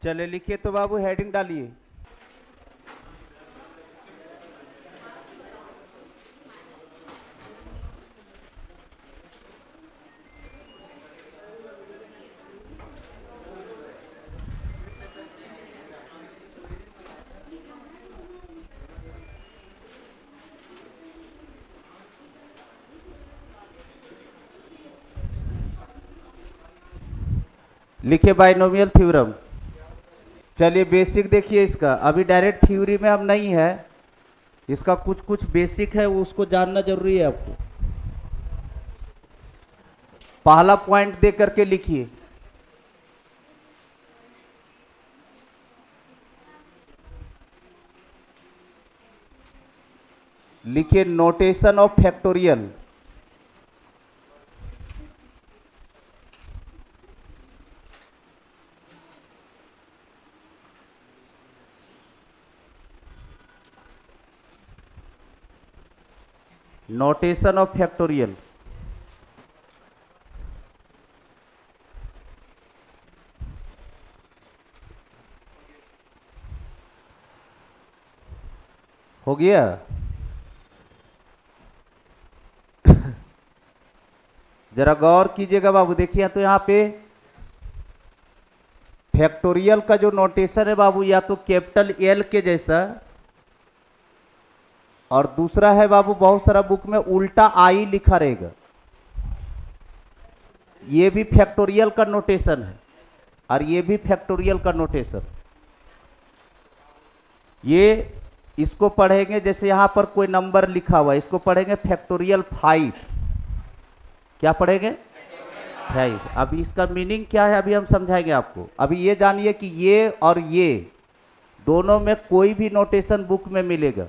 चले लिखिए तो बाबू, हेडिंग डालिए। लिखिए बाइनोमियल थ्योरम। चलिए बेसिक देखिए इसका, अभी डायरेक्ट थ्योरी में हम नहीं है, इसका कुछ कुछ बेसिक है वो उसको जानना जरूरी है आपको। पहला पॉइंट दे करके लिखिए, लिखिए notation of factorial. Notation of factorial. हो गया? जरा गौर कीजिएगा बाबू, देखिए तो यहां पे फैक्टोरियल का जो नोटेशन है बाबू, या तो कैपिटल एल के जैसा, और दूसरा है बाबू बहुत सारा बुक में उल्टा आई लिखा रहेगा। ये भी फैक्टोरियल का नोटेशन है और ये भी फैक्टोरियल का नोटेशन। ये इसको पढ़ेंगे जैसे यहां पर कोई नंबर लिखा हुआ है, इसको पढ़ेंगे फैक्टोरियल 5। क्या पढ़ेंगे? 5। अभी इसका मीनिंग क्या है अभी हम समझाएंगे आपको। अभी ये जानिए कि ये और ये दोनों में कोई भी नोटेशन बुक में मिलेगा,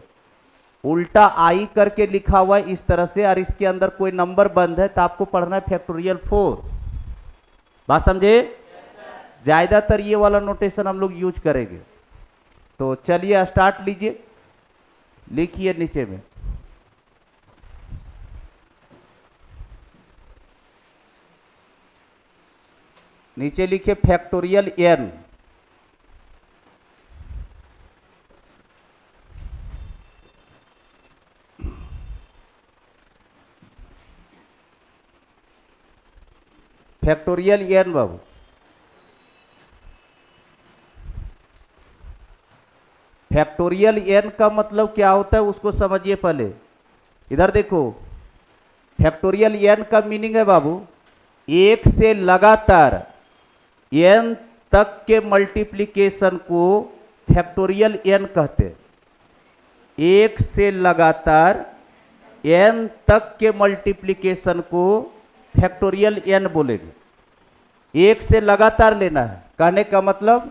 उल्टा आई करके लिखा हुआ है इस तरह से, और इसके अंदर कोई नंबर बंद है तो आपको पढ़ना है फैक्टोरियल 4। बात समझे? ज्यादातर ये वाला नोटेशन हम लोग यूज करेंगे। तो चलिए स्टार्ट लीजिए, लिखिए नीचे में। नीचे लिखिए फैक्टोरियल एन। फैक्टोरियल एन बाबू, फैक्टोरियल एन का मतलब क्या होता है उसको समझिए पहले। इधर देखो, फैक्टोरियल एन का मीनिंग है बाबू, एक से लगातार एन तक के मल्टीप्लिकेशन को फैक्टोरियल एन कहते हैं। एक से लगातार एन तक के मल्टीप्लिकेशन को फैक्टोरियल एन बोलेंगे। एक से लगातार लेना है, कहने का मतलब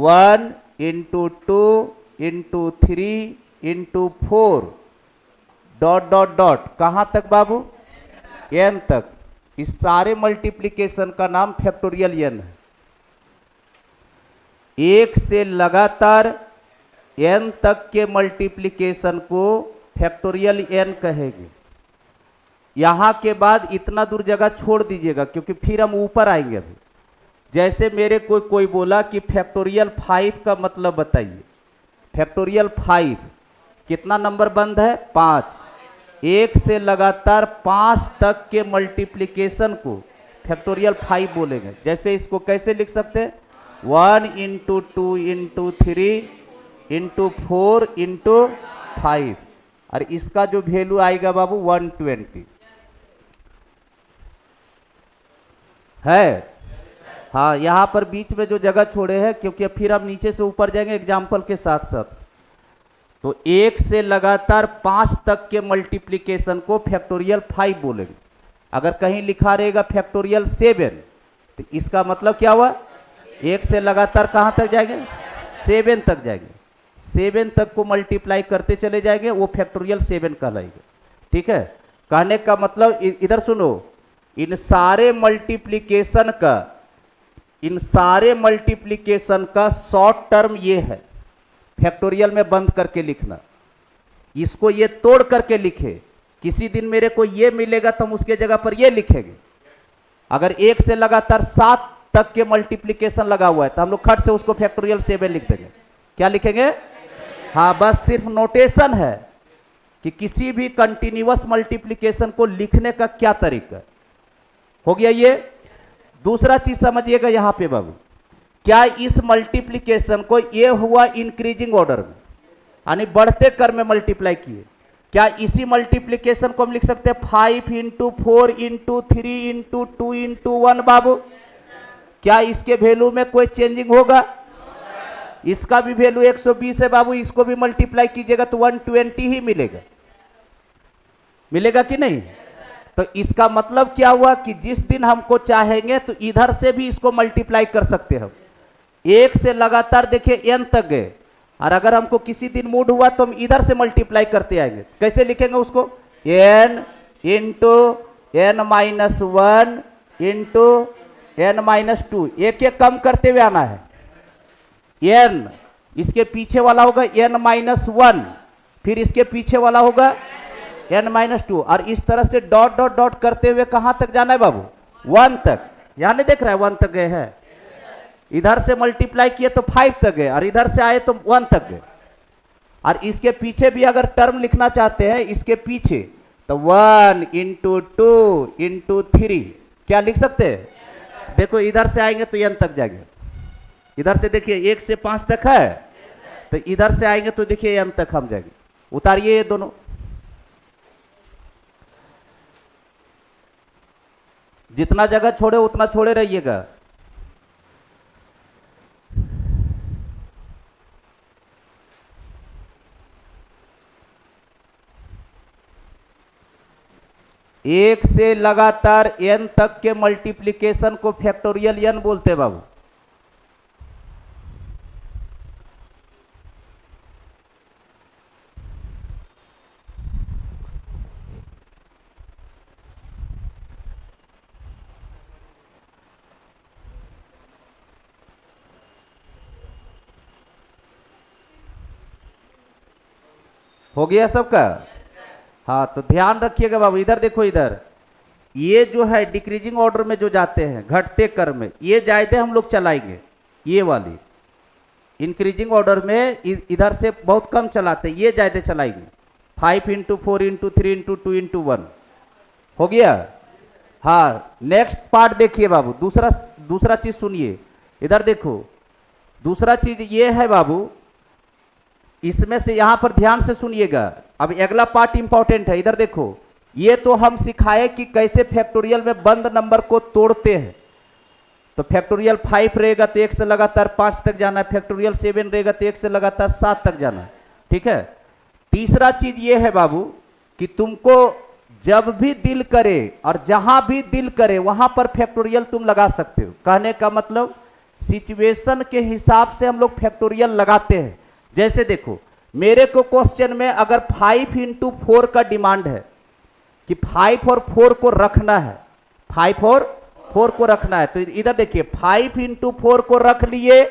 1 into 2 into 3 into 4 dot dot dot, कहां तक बाबू? एन तक। इस सारे मल्टीप्लिकेशन का नाम फैक्टोरियल एन है। एक से लगातार एन तक के मल्टीप्लिकेशन को फैक्टोरियल एन कहेंगे। यहां के बाद इतना दूर जगह छोड़ दीजिएगा क्योंकि फिर हम ऊपर आएंगे। अभी जैसे मेरे कोई बोला कि फैक्टोरियल 5 का मतलब बताइए। फैक्टोरियल 5 कितना नंबर बंद है? 5। एक से लगातार 5 तक के मल्टीप्लिकेशन को फैक्टोरियल 5 बोलेंगे। जैसे इसको कैसे लिख सकते हैं? 1 इंटू 2 इंटू 3 इंटू 4 इंटू 5, और इसका जो वैल्यू आएगा बाबू 120 है। हाँ, यहां पर बीच में जो जगह छोड़े हैं क्योंकि फिर हम नीचे से ऊपर जाएंगे एग्जाम्पल के साथ साथ। तो एक से लगातार 5 तक के मल्टीप्लिकेशन को फैक्टोरियल 5 बोलेंगे। अगर कहीं लिखा रहेगा फैक्टोरियल 7 तो इसका मतलब क्या हुआ? एक से लगातार कहां तक जाएंगे? 7 तक जाएंगे। 7 तक को मल्टीप्लाई करते चले जाएंगे, वो फैक्टोरियल 7 कहलाएगा। ठीक है? कहने का मतलब इधर सुनो, इन सारे मल्टीप्लिकेशन का शॉर्ट टर्म ये है, फैक्टोरियल में बंद करके लिखना। इसको ये तोड़ करके लिखे। किसी दिन मेरे को ये मिलेगा तो हम उसके जगह पर ये लिखेंगे। अगर एक से लगातार 7 तक के मल्टीप्लीकेशन लगा हुआ है, तो हम लोग खट से उसको फैक्टोरियल 7 लिख देंगे। क्या लिखेंगे? हाँ, बस सिर्फ नोटेशन है कि किसी भी कंटिन्यूअस मल्टीप्लीकेशन को लिखने का क्या तरीका हो गया। ये दूसरा चीज समझिएगा यहां पे बाबू, क्या इस मल्टीप्लीकेशन को, ये हुआ इंक्रीजिंग ऑर्डर में, यानी बढ़ते क्रम में मल्टीप्लाई किए, क्या इसी मल्टीप्लीकेशन को हम लिख सकते हैं 5 इंटू 4 इंटू 3 इंटू 2 इंटू 1 बाबू? क्या इसके वैल्यू में कोई चेंजिंग होगा? इसका भी वैल्यू 120 है बाबू, इसको भी मल्टीप्लाई कीजिएगा तो 120 ही मिलेगा। मिलेगा कि नहीं? तो इसका मतलब क्या हुआ कि जिस दिन हमको चाहेंगे तो इधर से भी इसको मल्टीप्लाई कर सकते हैं हम, एक से लगातार देखिए n तक गए, और अगर हमको किसी दिन मूड हुआ तो हम इधर से मल्टीप्लाई करते आएंगे। कैसे लिखेंगे उसको? n into n minus 1 into n minus 2, एक एक कम करते हुए आना है। n इसके पीछे वाला होगा n माइनस 1, फिर इसके पीछे वाला होगा n माइनस 2, और इस तरह से डॉट डॉट डॉट करते हुए कहां तक जाना है बाबू? 1 तक। यहां नहीं देख रहा है 1 तक गए हैं, इधर से मल्टीप्लाई किए तो 5 तक गए, और इधर से आए तो 1 तक गए। और इसके पीछे भी अगर टर्म लिखना चाहते हैं इसके पीछे, तो 1 इंटू 2 इंटू 3, क्या लिख सकते हैं? देखो इधर से आएंगे तो n तक जाएंगे, इधर से देखिए 1 से 5 तक है, तो इधर से आएंगे तो देखिए n तक हम जाएंगे। उतारिए ये दोनों, जितना जगह छोड़े उतना छोड़े रहिएगा। एक से लगातार n तक के मल्टीप्लिकेशन को फैक्टोरियल n बोलते हैं बाबू। हो गया सबका? हाँ, तो ध्यान रखिएगा बाबू, इधर देखो, इधर ये जो है डिक्रीजिंग ऑर्डर में जो जाते हैं घटते क्रम में, ये जायदे हम लोग चलाएंगे। ये वाली इंक्रीजिंग ऑर्डर में इधर से बहुत कम चलाते हैं, ये जायदे चलाएंगे। 5 इंटू 4 इंटू 3 इंटू 2 इंटू 1 हो गया। हाँ, नेक्स्ट पार्ट देखिए बाबू, दूसरा चीज सुनिए, इधर देखो। दूसरा चीज ये है बाबू, इसमें से यहां पर ध्यान से सुनिएगा। अब अगला पार्ट इंपॉर्टेंट है, इधर देखो। ये तो हम सिखाए कि कैसे फैक्टोरियल में बंद नंबर को तोड़ते हैं। तो फैक्टोरियल 5 रहेगा तो 1 से लगातार 5 तक जाना है, फैक्टोरियल 7 रहेगा तो 1 से लगातार 7 तक जाना है। ठीक है। तीसरा चीज ये है बाबू कि तुमको जब भी दिल करे और जहां भी दिल करे वहां पर फैक्टोरियल तुम लगा सकते हो। कहने का मतलब सिचुएशन के हिसाब से हम लोग फैक्टोरियल लगाते हैं। जैसे देखो, मेरे को क्वेश्चन में अगर 5 इंटू 4 का डिमांड है कि 5 और 4 को रखना है, 5 और 4 को रखना है, तो इधर देखिए 5 इंटू 4 को रख लिए।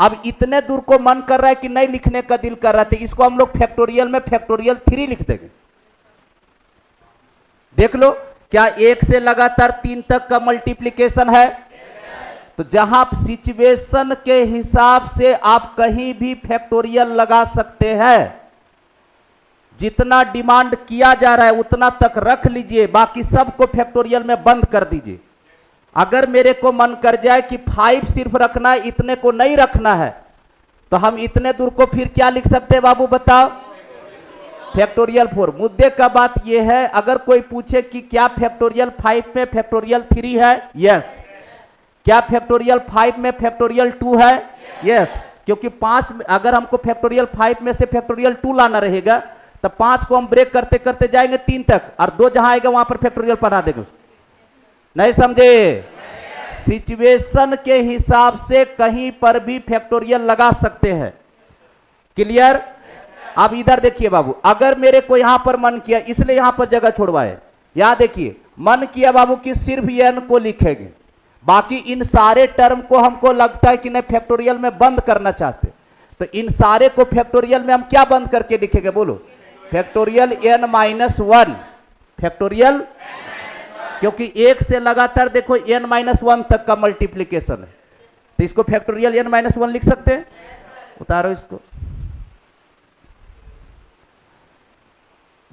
अब इतने दूर को मन कर रहा है कि नहीं लिखने का दिल कर रहा है, तो इसको हम लोग फैक्टोरियल में फैक्टोरियल 3 लिख देंगे। देख लो, क्या 1 से लगातार 3 तक का मल्टीप्लीकेशन है? तो जहां सिचुएशन के हिसाब से आप कहीं भी फैक्टोरियल लगा सकते हैं। जितना डिमांड किया जा रहा है उतना तक रख लीजिए, बाकी सबको फैक्टोरियल में बंद कर दीजिए। अगर मेरे को मन कर जाए कि 5 सिर्फ रखना है, इतने को नहीं रखना है, तो हम इतने दूर को फिर क्या लिख सकते हैं बाबू, बताओ? फैक्टोरियल 4। मुद्दे का बात यह है, अगर कोई पूछे कि क्या फैक्टोरियल 5 में फैक्टोरियल 3 है? यस। क्या फैक्टोरियल 5 में फैक्टोरियल 2 है? यस। क्योंकि 5 अगर हमको फैक्टोरियल 5 में से फैक्टोरियल 2 लाना रहेगा तो 5 को हम ब्रेक करते करते जाएंगे 3 तक, और 2 जहां आएगा वहां पर फैक्टोरियल पढ़ा देंगे। नहीं समझे? सिचुएशन के हिसाब से कहीं पर भी फैक्टोरियल लगा सकते हैं। क्लियर? अब इधर देखिए बाबू, अगर मेरे को यहां पर मन किया, इसलिए यहां पर जगह छोड़वाए, यहां देखिए मन किया बाबू कि सिर्फ n को लिखेंगे, बाकी इन सारे टर्म को हमको लगता है कि नहीं फैक्टोरियल में बंद करना चाहते, तो इन सारे को फैक्टोरियल में हम क्या बंद करके लिखेंगे बोलो? फैक्टोरियल n-1, फैक्टोरियल क्योंकि एक से लगातार देखो n-1 तक का मल्टीप्लीकेशन है, तो इसको फैक्टोरियल n-1 लिख सकते हैं। उतारो इसको।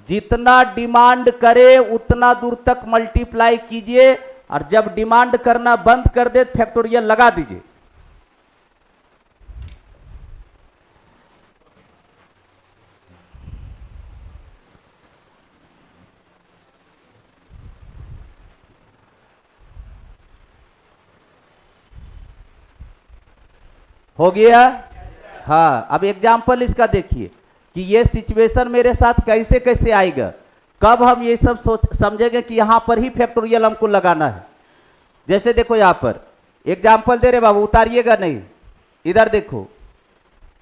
जितना डिमांड करे उतना दूर तक मल्टीप्लाई कीजिए, और जब डिमांड करना बंद कर दे फैक्टोरियल लगा दीजिए। हो गया। हाँ, अब एग्जाम्पल इसका देखिए कि ये सिचुएशन मेरे साथ कैसे कैसे आएगा, कब हम ये सब सोच समझेंगे कि यहां पर ही फैक्टोरियल हमको लगाना है। जैसे देखो यहां पर एग्जाम्पल दे रहे बाबू, उतारिएगा नहीं, इधर देखो।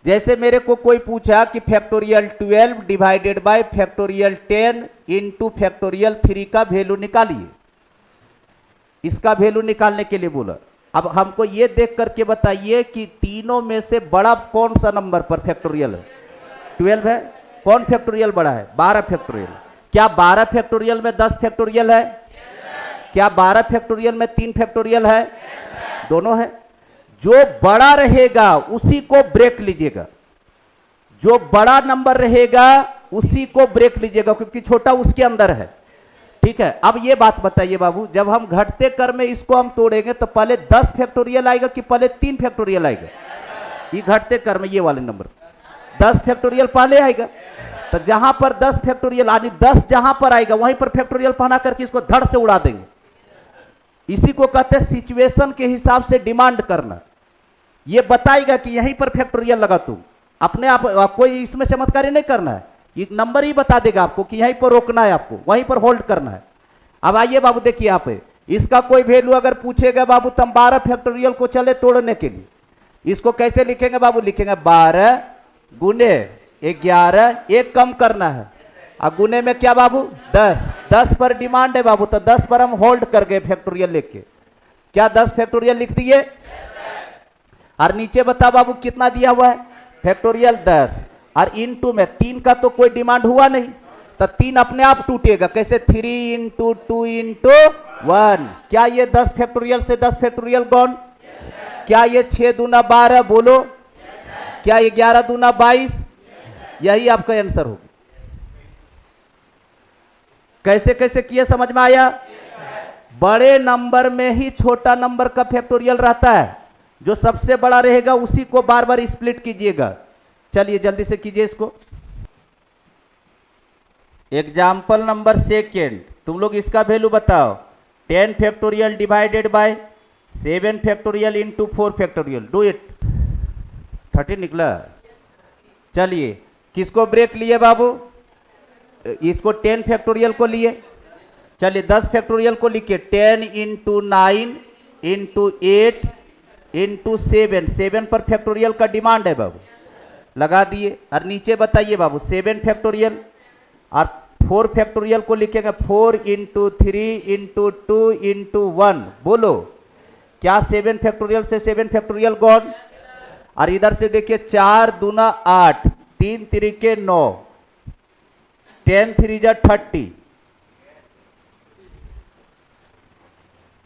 जैसे मेरे को कोई पूछा कि factorial 12 divided by factorial 10 into factorial 3 का वैल्यू निकालिए, इसका वैल्यू निकालने के लिए बोला। अब हमको ये देख करके बताइए कि तीनों में से बड़ा कौन सा नंबर पर फैक्टोरियल है? 12 है। कौन फैक्टोरियल बड़ा है? 12 फैक्टोरियल। क्या 12 फैक्टोरियल में 10 फैक्टोरियल है? क्या 12 फैक्टोरियल में 3 फैक्टोरियल है? दोनों है। जो बड़ा रहेगा उसी को ब्रेक लीजिएगा, जो बड़ा नंबर रहेगा उसी को ब्रेक लीजिएगा, क्योंकि छोटा उसके अंदर है। ठीक है। अब ये बात बताइए बाबू, जब हम घटते क्रम में इसको हम तोड़ेंगे तो पहले 10 फैक्टोरियल आएगा कि पहले 3 फैक्टोरियल आएगा? ये घटते क्रम में ये वाले नंबर 10 फैक्टोरियल पहले आएगा। तो जहां पर 10 फैक्टोरियल यानी 10 जहां पर आएगा वहीं पर फैक्टोरियल पहना करके इसको धड़ से उड़ा देंगे। इसी को कहते हैं सिचुएशन के हिसाब से डिमांड करना। ये बताएगा कि यहीं पर फैक्टोरियल लगा, तुम अपने आप कोई इसमें चमत्कारी नहीं करना है, ये नंबर ही बता देगा आपको कि यहीं पर रोकना है, आपको वहीं पर होल्ड करना है। अब आइए बाबू देखिए यहाँ पे इसका कोई वैल्यू अगर पूछेगा बाबू, तुम 12 फैक्टोरियल को चले तोड़ने के लिए, इसको कैसे लिखेंगे बाबू? लिखेंगे 12 गुने 11, एक कम करना है, और गुने में क्या बाबू? 10। 10 पर डिमांड है बाबू, तो 10 पर हम होल्ड कर गए फैक्टोरियल लेके। क्या 10 फैक्टोरियल लिख दिए? और नीचे बता बाबू कितना दिया हुआ है? फैक्टोरियल 10, और इनटू में 3 का तो कोई डिमांड हुआ नहीं, तो 3 अपने आप टूटेगा। कैसे? 3 इंटू 2 इंटू 1। क्या ये 10 फैक्टोरियल से 10 फैक्टोरियल गॉन? क्या ये 6 दूना 12? बोलो। क्या ये 11 दूना 22? यही आपका आंसर होगा। कैसे कैसे किया, समझ में आया? बड़े नंबर में ही छोटा नंबर का फैक्टोरियल रहता है, जो सबसे बड़ा रहेगा उसी को बार बार स्प्लिट कीजिएगा। चलिए जल्दी से कीजिए इसको। एग्जाम्पल नंबर सेकेंड, तुम लोग इसका वैल्यू बताओ। 10 factorial divided by 7 factorial into 4 factorial. Do it. 30 निकला। चलिए किसको ब्रेक लिए बाबू? इसको 10 फैक्टोरियल को लिए। चलिए 10 फैक्टोरियल को लिखिए। 10 इंटू 9 इंटू 8 इंटू 7। 7 पर फैक्टोरियल का डिमांड है बाबू, लगा दिए। और नीचे बताइए बाबू 7 फैक्टोरियल, और 4 फैक्टोरियल को लिखेंगे 4 इंटू 3 इंटू 2 इंटू 1। बोलो। क्या 7 फैक्टोरियल से 7 फैक्टोरियल गॉन? और इधर से देखिए 4 दूना 8, 3 तिरिके 9, 10 3 जा 30।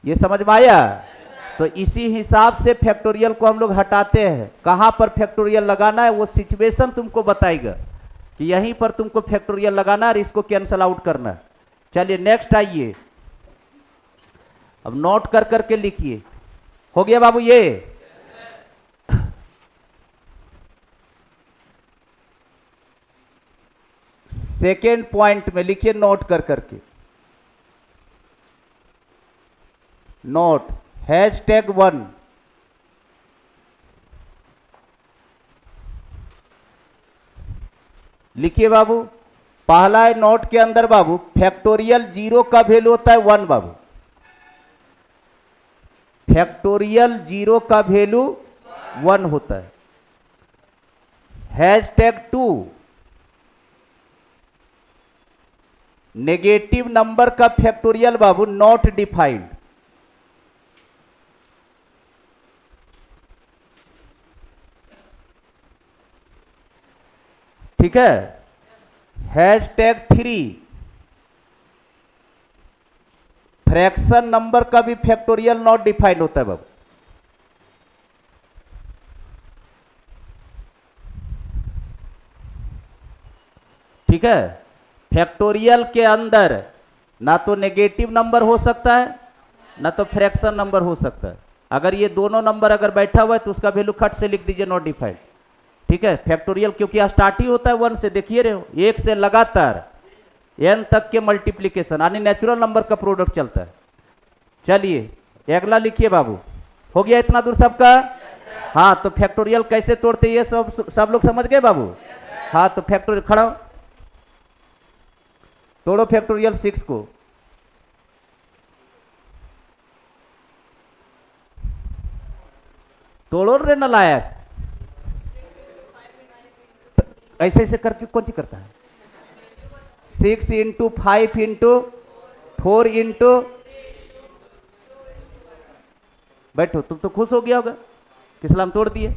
ये समझ में आया? तो इसी हिसाब से फैक्टोरियल को हम लोग हटाते हैं। कहां पर फैक्टोरियल लगाना है वो सिचुएशन तुमको बताएगा कि यहीं पर तुमको फैक्टोरियल लगाना है और इसको कैंसल आउट करना है। चलिए नेक्स्ट आइए, अब नोट कर करके लिखिए। हो गया बाबू ये? सेकेंड पॉइंट में लिखिए नोट कर करके। नोट #1। लिखिए बाबू। पहला है नोट के अंदर बाबू, फैक्टोरियल 0 का वैल्यू होता है 1 बाबू। फैक्टोरियल 0 का वैल्यू 1 होता है। #2, नेगेटिव नंबर का फैक्टोरियल बाबू नॉट डिफाइंड। ठीक है। #3, फ्रैक्शन नंबर का भी फैक्टोरियल नॉट डिफाइंड होता है बाबू। ठीक है, फैक्टोरियल के अंदर ना तो नेगेटिव नंबर हो सकता है ना तो फ्रैक्शन नंबर हो सकता है। अगर ये दोनों नंबर अगर बैठा हुआ है तो उसका वैल्यू खट से लिख दीजिए नॉट डिफाइंड। ठीक है, फैक्टोरियल क्योंकि स्टार्ट ही होता है 1 से, देखिए रहे हो, 1 से लगातार n तक के मल्टीप्लीकेशन यानी नेचुरल नंबर का प्रोडक्ट चलता है। चलिए अगला लिखिए बाबू, हो गया इतना दूर सबका? हाँ, तो फैक्टोरियल कैसे तोड़ते ये सब लोग समझ गए बाबू? हाँ, तो फैक्टोरियल खड़ा हो, तोड़ो फैक्टोरियल 6 को। तोड़ो रे नालायक, ऐसे ऐसे करके कौन सी करता है? 6 इंटू 5 इंटू 4 इंटू, बैठो, तुम तो खुश हो गया होगा कि सलाम तोड़ दिए।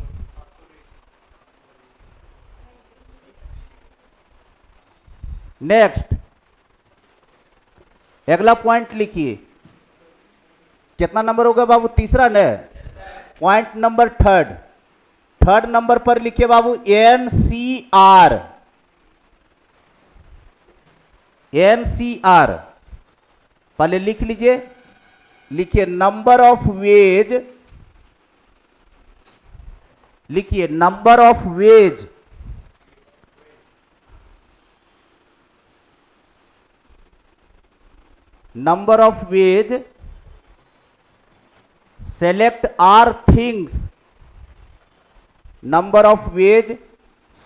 नेक्स्ट अगला पॉइंट लिखिए, कितना नंबर होगा बाबू? तीसरा न, पॉइंट नंबर थर्ड नंबर पर लिखिए बाबू NCR। NCR पहले लिख लीजिए, लिखिए नंबर ऑफ वेज, लिखिए number of veg number of ways select are things, number of ways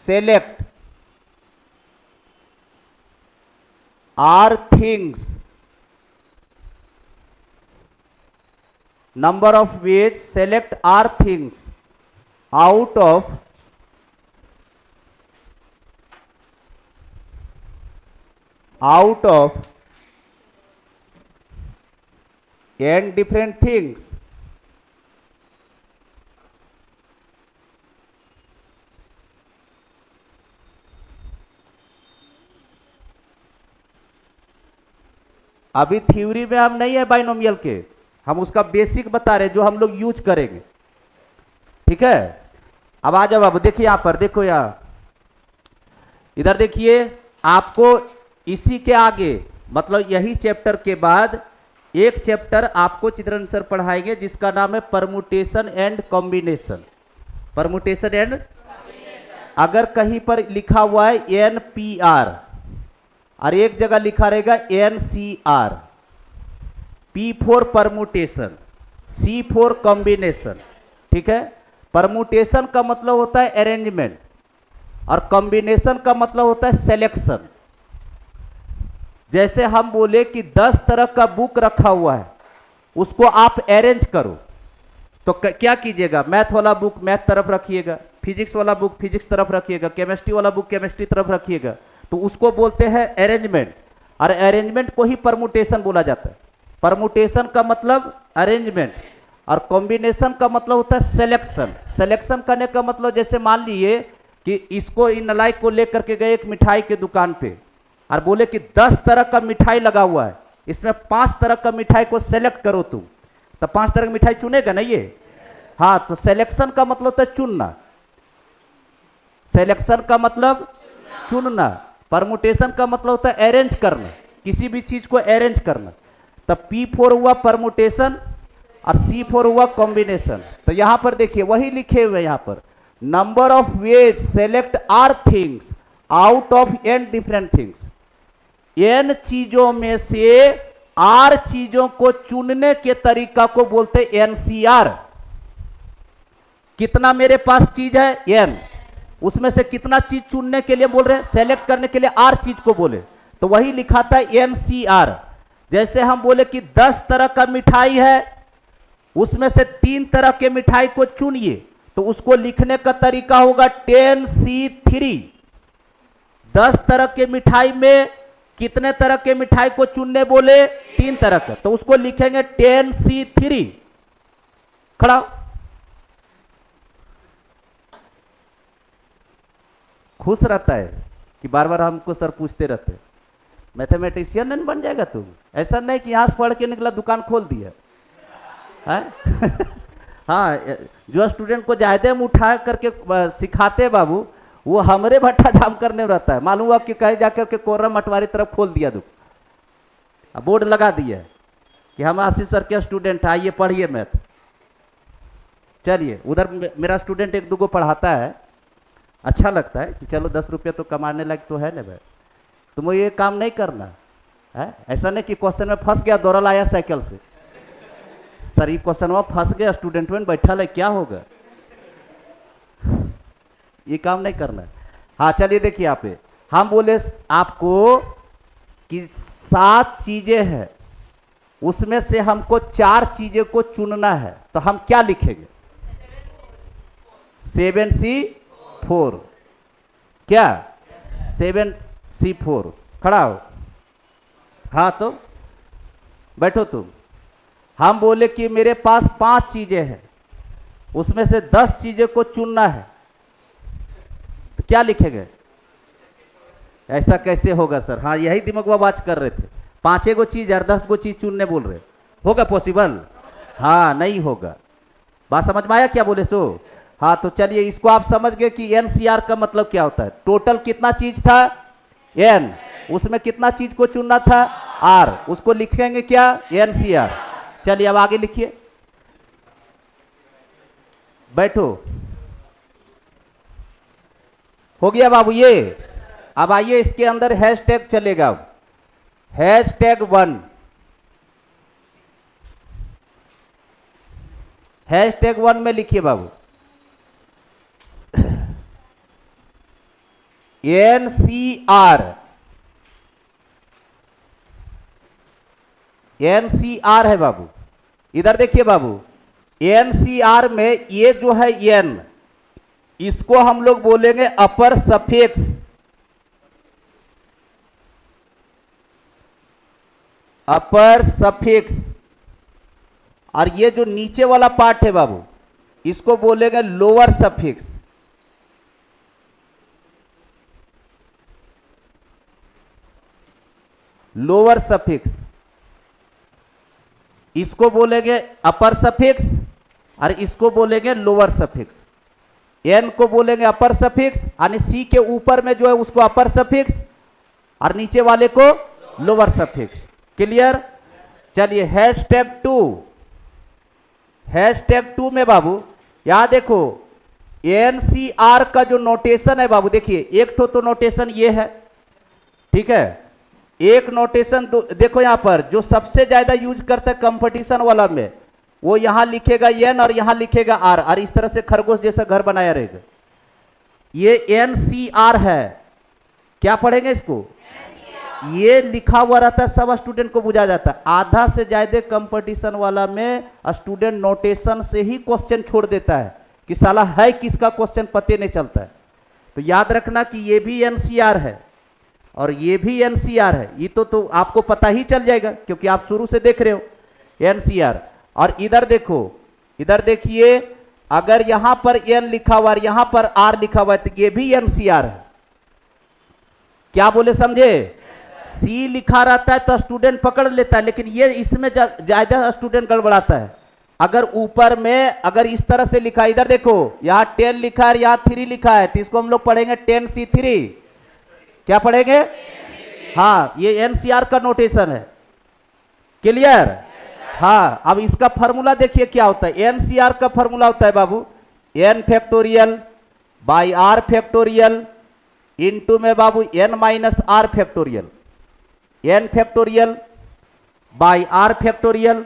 select are things, number of ways select are things out of n different things। अभी theory में हम नहीं है बाइनोमियल के, हम उसका basic बता रहे जो हम लोग यूज करेंगे। ठीक है, अब आ जाओ बाबू, देखिए यहां पर, देखो यहां इधर देखिए, आपको इसी के आगे मतलब यही चैप्टर के बाद एक चैप्टर आपको चित्रण सर पढ़ाएंगे जिसका नाम है permutation and combination. Permutation and, अगर कहीं पर लिखा हुआ है NPR और एक जगह लिखा रहेगा NCR, P for permutation, C for combination. ठीक है, परमुटेशन का मतलब होता है अरेंजमेंट और कॉम्बिनेशन का मतलब होता है सिलेक्शन। जैसे हम बोले कि 10 तरह का बुक रखा हुआ है, उसको आप अरेंज करो, तो क्या कीजिएगा? मैथ वाला बुक मैथ तरफ रखिएगा, फिजिक्स वाला बुक फिजिक्स तरफ रखिएगा, केमिस्ट्री वाला बुक केमिस्ट्री तरफ रखिएगा, तो उसको बोलते हैं अरेंजमेंट। और अरेंजमेंट को ही परमुटेशन बोला जाता है। परमुटेशन का मतलब अरेंजमेंट और कॉम्बिनेशन का मतलब होता है सिलेक्शन। सिलेक्शन करने का मतलब जैसे मान लीजिए कि इसको इन नालायक को लेकर के गए एक मिठाई के दुकान पे और बोले कि 10 तरह का मिठाई लगा हुआ है, इसमें 5 तरह का मिठाई को सेलेक्ट करो तुम, तो 5 तरह की मिठाई चुनेगा ना ये? हाँ, तो सिलेक्शन का मतलब होता है चुनना, सिलेक्शन का मतलब चुनना, परमुटेशन का मतलब होता है अरेंज करना, किसी भी चीज को अरेंज करना। तब P4 हुआ परमुटेशन और C4 हुआ कॉम्बिनेशन। तो यहां पर देखिए वही लिखे हुए यहां पर, number of ways select r things out of n different things. n चीजों में से r चीजों को चुनने के तरीका को बोलते हैं NCR। कितना मेरे पास चीज है? n, उसमें से कितना चीज चुनने के लिए बोल रहे हैं? सेलेक्ट करने के लिए r चीज को बोले, तो वही लिखा था NCR। जैसे हम बोले कि 10 तरह का मिठाई है, उसमें से 3 तरह के मिठाई को चुनिए, तो उसको लिखने का तरीका होगा 10C3। 10 तरह के मिठाई में कितने तरह के मिठाई को चुनने बोले? 3 तरह का, तो उसको लिखेंगे 10C3। खड़ा, खुश रहता है कि बार बार हमको सर पूछते रहते हैं। मैथमेटिशियन नहीं बन जाएगा तुम? ऐसा नहीं कि यहाँ से पढ़ के निकला दुकान खोल दिया है। हाँ, जो स्टूडेंट को जायदे में उठा करके सिखाते हैं बाबू, वो हमरे भट्टा जाम करने में रहता है। मालूम हुआ कि कहीं जाकर के कोर्रा मटवारी तरफ खोल दिया दुकान, बोर्ड लगा दिया कि हम आशीष सर के स्टूडेंट, आइए पढ़िए मैथ। चलिए, उधर मेरा स्टूडेंट एक दो को पढ़ाता है, अच्छा लगता है कि चलो 10 रुपये तो कमाने लायक तो है ना भाई, तुम ये काम नहीं करना है। ऐसा नहीं कि क्वेश्चन में फंस गया, दौड़ा लाया साइकिल से, सर ये क्वेश्चन में फंस गया, स्टूडेंट में बैठा है, क्या होगा, ये काम नहीं करना है। हाँ चलिए देखिए, यहाँ पे हम बोले आपको कि 7 चीजें हैं, उसमें से हमको 4 चीजें को चुनना है, तो हम क्या लिखेंगे? 7C4। क्या 7C4? खड़ा हो, हाँ तो बैठो तुम। हम बोले कि मेरे पास 5 चीजें हैं, उसमें से 10 चीजें को चुनना है, तो क्या लिखेंगे? ऐसा कैसे होगा सर? हाँ यही दिमागबाज कर रहे थे, 5 गो चीज और 10 गो चीज चुनने बोल रहे, होगा पॉसिबल? हाँ नहीं होगा। बात समझ में आया क्या बोले सो? हाँ तो चलिए, इसको आप समझ गए कि एनसीआर का मतलब क्या होता है। टोटल कितना चीज था? एन, उसमें कितना चीज को चुनना था? आर, उसको लिखेंगे क्या? एनसीआर। चलिए अब आगे लिखिए, बैठो, हो गया बाबू ये। अब आइए इसके अंदर हैशटैग चलेगा, #1, #1 में लिखिए बाबू एनसीआर। एनसीआर है बाबू, इधर देखिए बाबू, एनसीआर में ये जो है एन, इसको हम लोग बोलेंगे अपर सफिक्स। अपर सफिक्स। और ये जो नीचे वाला पार्ट है बाबू, इसको बोलेंगे लोअर सफिक्स। लोअर सफिक्स, इसको बोलेंगे अपर सफिक्स और इसको बोलेंगे लोअर सफिक्स। एन को बोलेंगे अपर सफिक्स, यानी सी के ऊपर में जो है उसको अपर सफिक्स और नीचे वाले को लोअर सफिक्स। क्लियर? चलिए #2। #2 में बाबू यहां देखो, एनसीआर का जो नोटेशन है बाबू, देखिए एक तो नोटेशन ये है, ठीक है। एक नोटेशन देखो यहां पर जो सबसे ज्यादा यूज करता है कंपटीशन वाला में, वो यहां लिखेगा एन और यहां लिखेगा आर, और इस तरह से खरगोश जैसा घर बनाया रहेगा। ये एनसीआर है, क्या पढ़ेंगे इसको? ये लिखा हुआ रहता है, सब स्टूडेंट को बुझा जाता है। आधा से ज्यादा कंपटीशन वाला में स्टूडेंट नोटेशन से ही क्वेश्चन छोड़ देता है कि साला है किसका क्वेश्चन पते नहीं चलता है। तो याद रखना कि ये भी एनसीआर है और ये भी एनसीआर है, ये तो आपको पता ही चल जाएगा क्योंकि आप शुरू से देख रहे हो एनसीआर। और इधर देखो, इधर देखिए, अगर यहां पर एन लिखा हुआ और यहां पर आर लिखा हुआ है तो ये भी एनसीआर है। क्या बोले समझे? सी लिखा रहता है तो स्टूडेंट पकड़ लेता है, लेकिन ये इसमें ज्यादा स्टूडेंट गड़बड़ाता है। अगर ऊपर में अगर इस तरह से लिखा, इधर देखो यहां 10 लिखा है, यहां 3 लिखा है, तो इसको हम लोग पढ़ेंगे 10C3। क्या पढ़ेंगे? हाँ, ये एनसीआर का नोटेशन है। क्लियर? हाँ, अब इसका फॉर्मूला देखिए क्या होता है। एनसीआर का फॉर्मूला होता है बाबू n factorial by r factorial into में बाबू n minus r factorial. n factorial by r factorial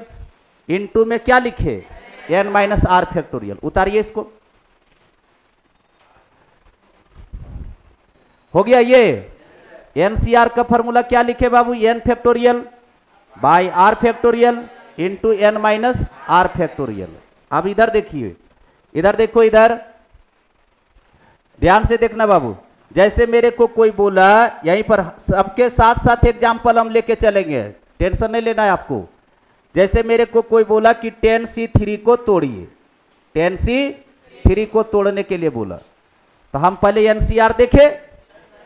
into में क्या लिखे? n minus r factorial. उतारिए इसको, हो गया ये। एनसीआर का फॉर्मूला क्या लिखे बाबू? n factorial by r factorial into n minus r factorial. अब इधर देखिए, इधर देखो, इधर ध्यान से देखना बाबू। जैसे मेरे को कोई बोला, यहीं पर सबके साथ साथ एग्जाम्पल हम लेके चलेंगे, टेंशन नहीं लेना है आपको। जैसे मेरे को कोई बोला कि 10C3 को तोड़िए, 10C3 को तोड़ने के लिए बोला, तो हम पहले एनसीआर देखे,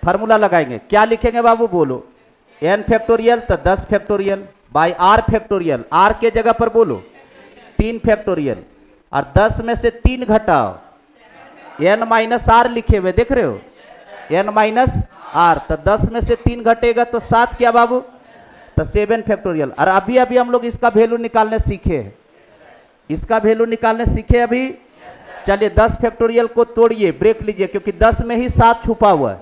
फार्मूला लगाएंगे। क्या लिखेंगे बाबू? बोलो। n फैक्टोरियल तो 10 factorial by r factorial, r के जगह पर बोलो 3 फैक्टोरियल, और 10 में से 3 घटाओ, n माइनस आर लिखे हुए देख रहे हो, n माइनस आर, तो 10 में से 3 घटेगा तो 7 क्या बाबू, तो 7 फैक्टोरियल। और अभी अभी हम लोग इसका वैल्यू निकालने सीखे हैं, इसका वैल्यू निकालने सीखे अभी। चलिए 10 फैक्टोरियल को तोड़िए, ब्रेक लीजिए, क्योंकि 10 में ही 7 छुपा हुआ है।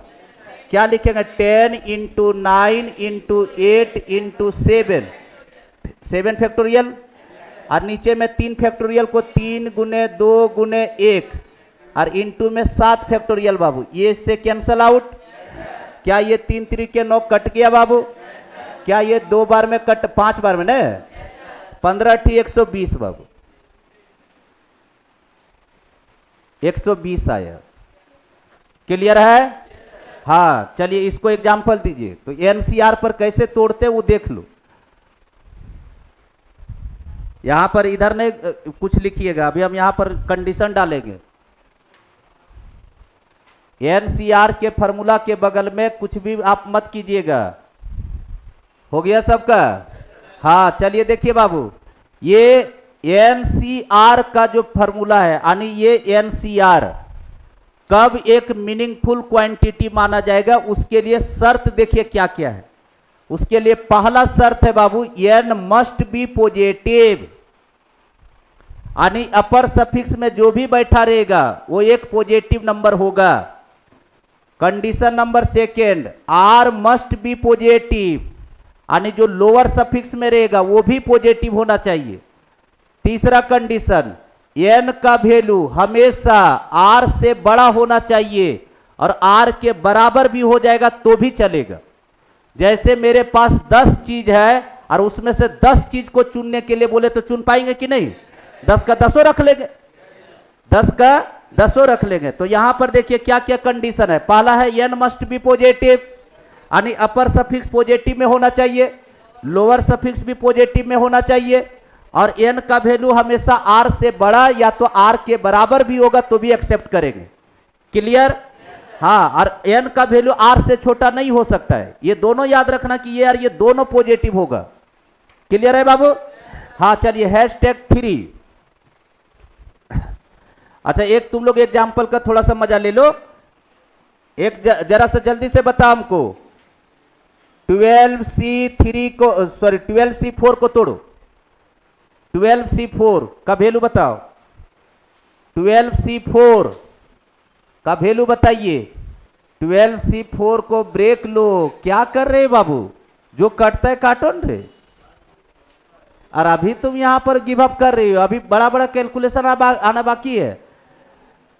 क्या लिखेंगे, 10 इंटू 9 इंटू 8 इंटू 7 फैक्टोरियल, और नीचे में 3 फैक्टोरियल को 3 गुने 2 गुने 1 और इंटू में 7 फैक्टोरियल बाबू, ये इससे कैंसल आउट। क्या ये 3 3 9 कट गया बाबू, क्या ये 2 बार में कट, 5 बार में न, 15 टी 120 बाबू, 120 आया। क्लियर है? हाँ चलिए इसको एग्जाम्पल दीजिए, तो एनसीआर पर कैसे तोड़ते वो देख लो। यहां पर इधर ने कुछ लिखिएगा, अभी हम यहां पर कंडीशन डालेंगे। एनसीआर के फॉर्मूला के बगल में कुछ भी आप मत कीजिएगा। हो गया सबका? हाँ चलिए देखिए बाबू, ये एनसीआर का जो फॉर्मूला है, यानी ये एनसीआर कब एक मीनिंगफुल क्वांटिटी माना जाएगा, उसके लिए शर्त देखिए क्या क्या है। उसके लिए पहला शर्त है बाबू, एन मस्ट बी पॉजिटिव, यानी अपर सफिक्स में जो भी बैठा रहेगा वो एक पॉजिटिव नंबर होगा। Condition number second, r must be positive, यानी जो लोअर सफिक्स में रहेगा वो भी पॉजिटिव होना चाहिए। तीसरा कंडीशन, एन का वैल्यू हमेशा आर से बड़ा होना चाहिए, और आर के बराबर भी हो जाएगा तो भी चलेगा। जैसे मेरे पास 10 चीज है और उसमें से 10 चीज को चुनने के लिए बोले तो चुन पाएंगे कि नहीं? 10 का 10 रख लेंगे, 10 का 10 रख लेंगे। तो यहां पर देखिए क्या क्या कंडीशन है। पहला है एन मस्ट बी पॉजिटिव, यानी अपर सफिक्स पॉजिटिव में होना चाहिए, लोअर सफिक्स भी पॉजिटिव में होना चाहिए, और एन का वैल्यू हमेशा आर से बड़ा या तो आर के बराबर भी होगा तो भी एक्सेप्ट करेंगे। क्लियर? हाँ, और एन का वैल्यू आर से छोटा नहीं हो सकता है। ये दोनों याद रखना कि ये यार ये दोनों पॉजिटिव होगा। क्लियर है बाबू? हाँ चलिए #3। अच्छा एक तुम लोग एग्जाम्पल का थोड़ा सा मजा ले लो, एक जरा सा जल्दी से बता हमको। 12C3 को, सॉरी 12C4 को तोड़ो। 12C4 का वैल्यू बताओ, 12C4 का वैल्यू बताइए। 12C4 को ब्रेक लो। क्या कर रहे बाबू, जो कटता है काटो न रे। और अभी तुम यहां पर गिव अप कर रही हो, अभी बड़ा बड़ा कैलकुलेशन आना बाकी है।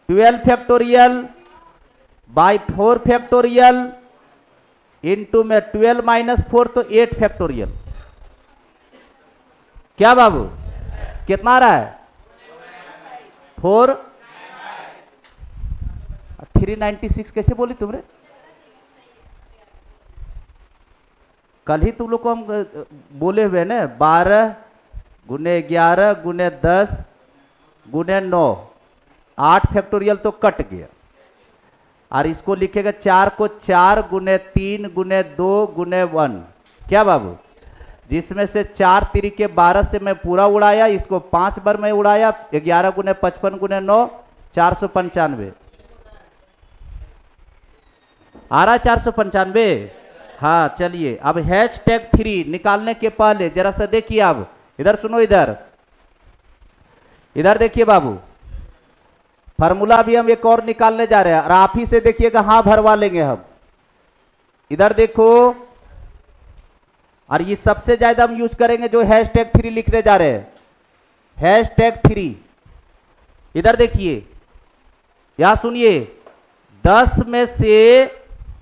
12 फैक्टोरियल बाई 4 फैक्टोरियल इंटू में 12 माइनस 4 तो 8 फैक्टोरियल। क्या बाबू कितना आ रहा है? 4 396 कैसे बोली तुमने? कल ही तुम लोग को हम बोले हुए ना, 12 गुने 11 गुने 10 गुने 9, 8 फैक्टोरियल तो कट गया। और इसको लिखेगा 4 को 4 गुने 3 गुने 2 गुने 1। क्या बाबू? जिसमें से 4 3 12 से मैं पूरा उड़ाया, इसको 5 बार मैं उड़ाया, 11 गुने 55 गुने 9 495 आ रहा है 495। हाँ चलिए अब #3 निकालने के पहले जरा सा देखिए, अब इधर सुनो, इधर देखिए बाबू, फार्मूला भी हम एक और निकालने जा रहे हैं, और आप ही से देखिएगा, हाँ भरवा लेंगे हम। इधर देखो, और ये सबसे ज्यादा हम यूज करेंगे जो #3 लिखने जा रहे हैं। #3 इधर देखिए, यहां सुनिए, 10 में से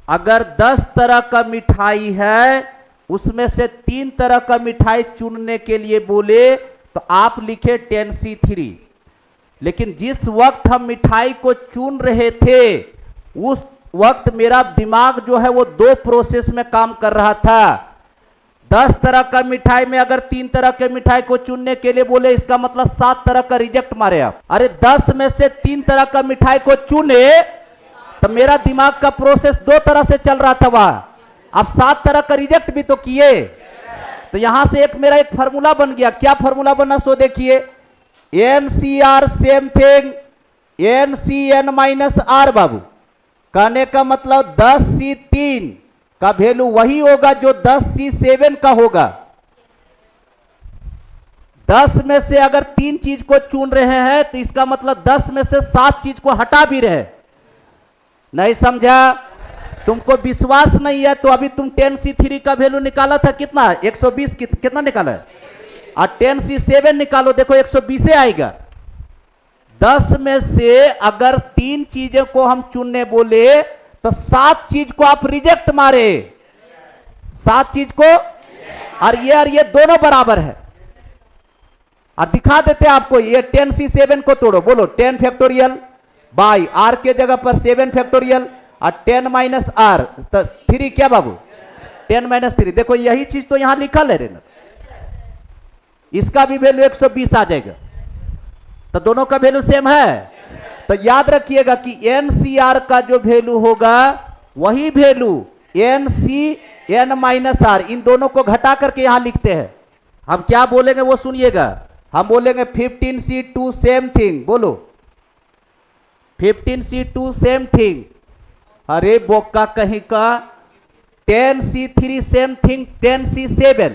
अगर 10 तरह का मिठाई है, उसमें से 3 तरह का मिठाई चुनने के लिए बोले तो आप लिखे 10C3। लेकिन जिस वक्त हम मिठाई को चुन रहे थे उस वक्त मेरा दिमाग जो है वो 2 प्रोसेस में काम कर रहा था। 10 तरह का मिठाई में अगर 3 तरह के मिठाई को चुनने के लिए बोले, इसका मतलब 7 तरह का रिजेक्ट मारे आप। अरे 10 में से 3 तरह का मिठाई को चुने तो मेरा दिमाग का प्रोसेस 2 तरह से चल रहा था वहां। अब 7 तरह का रिजेक्ट भी तो किए। तो यहां से एक मेरा एक फार्मूला बन गया। क्या फार्मूला बना सो देखिए, N C R same thing N C N minus R बाबू। कहने का मतलब 10C3 का वैल्यू वही होगा जो 10C7 का होगा। 10 में से अगर 3 चीज को चुन रहे हैं तो इसका मतलब 10 में से 7 चीज को हटा भी रहे। नहीं समझा? तुमको विश्वास नहीं है तो अभी तुम 10C3 का वैल्यू निकाला था कितना, 120 कितना निकाला है, और 10C7 निकालो, देखो 120 आएगा। 10 में से अगर 3 चीजों को हम चुनने बोले तो 7 चीज को आप रिजेक्ट मारे, 7 चीज को, और ये दोनों बराबर है। और दिखा देते आपको, ये 10C7 को तोड़ो, बोलो 10 फैक्टोरियल बाई आर के जगह पर 7 फैक्टोरियल और 10 माइनस आर 3 क्या बाबू, 10 माइनस 3। देखो यही चीज तो यहां लिखल है रे ना, इसका भी वैल्यू 120 आ जाएगा। तो दोनों का वैल्यू सेम है। तो याद रखिएगा कि एनसीआर का जो वैल्यू होगा वही वैल्यू एन माइनस आर, इन दोनों को घटा करके यहां लिखते हैं। हम क्या बोलेंगे वो सुनिएगा, हम बोलेंगे 15C2 सेम थिंग, बोलो 15C2 सेम थिंग। अरे बोका कहीं का, 10C3 सेम थिंग 10C7,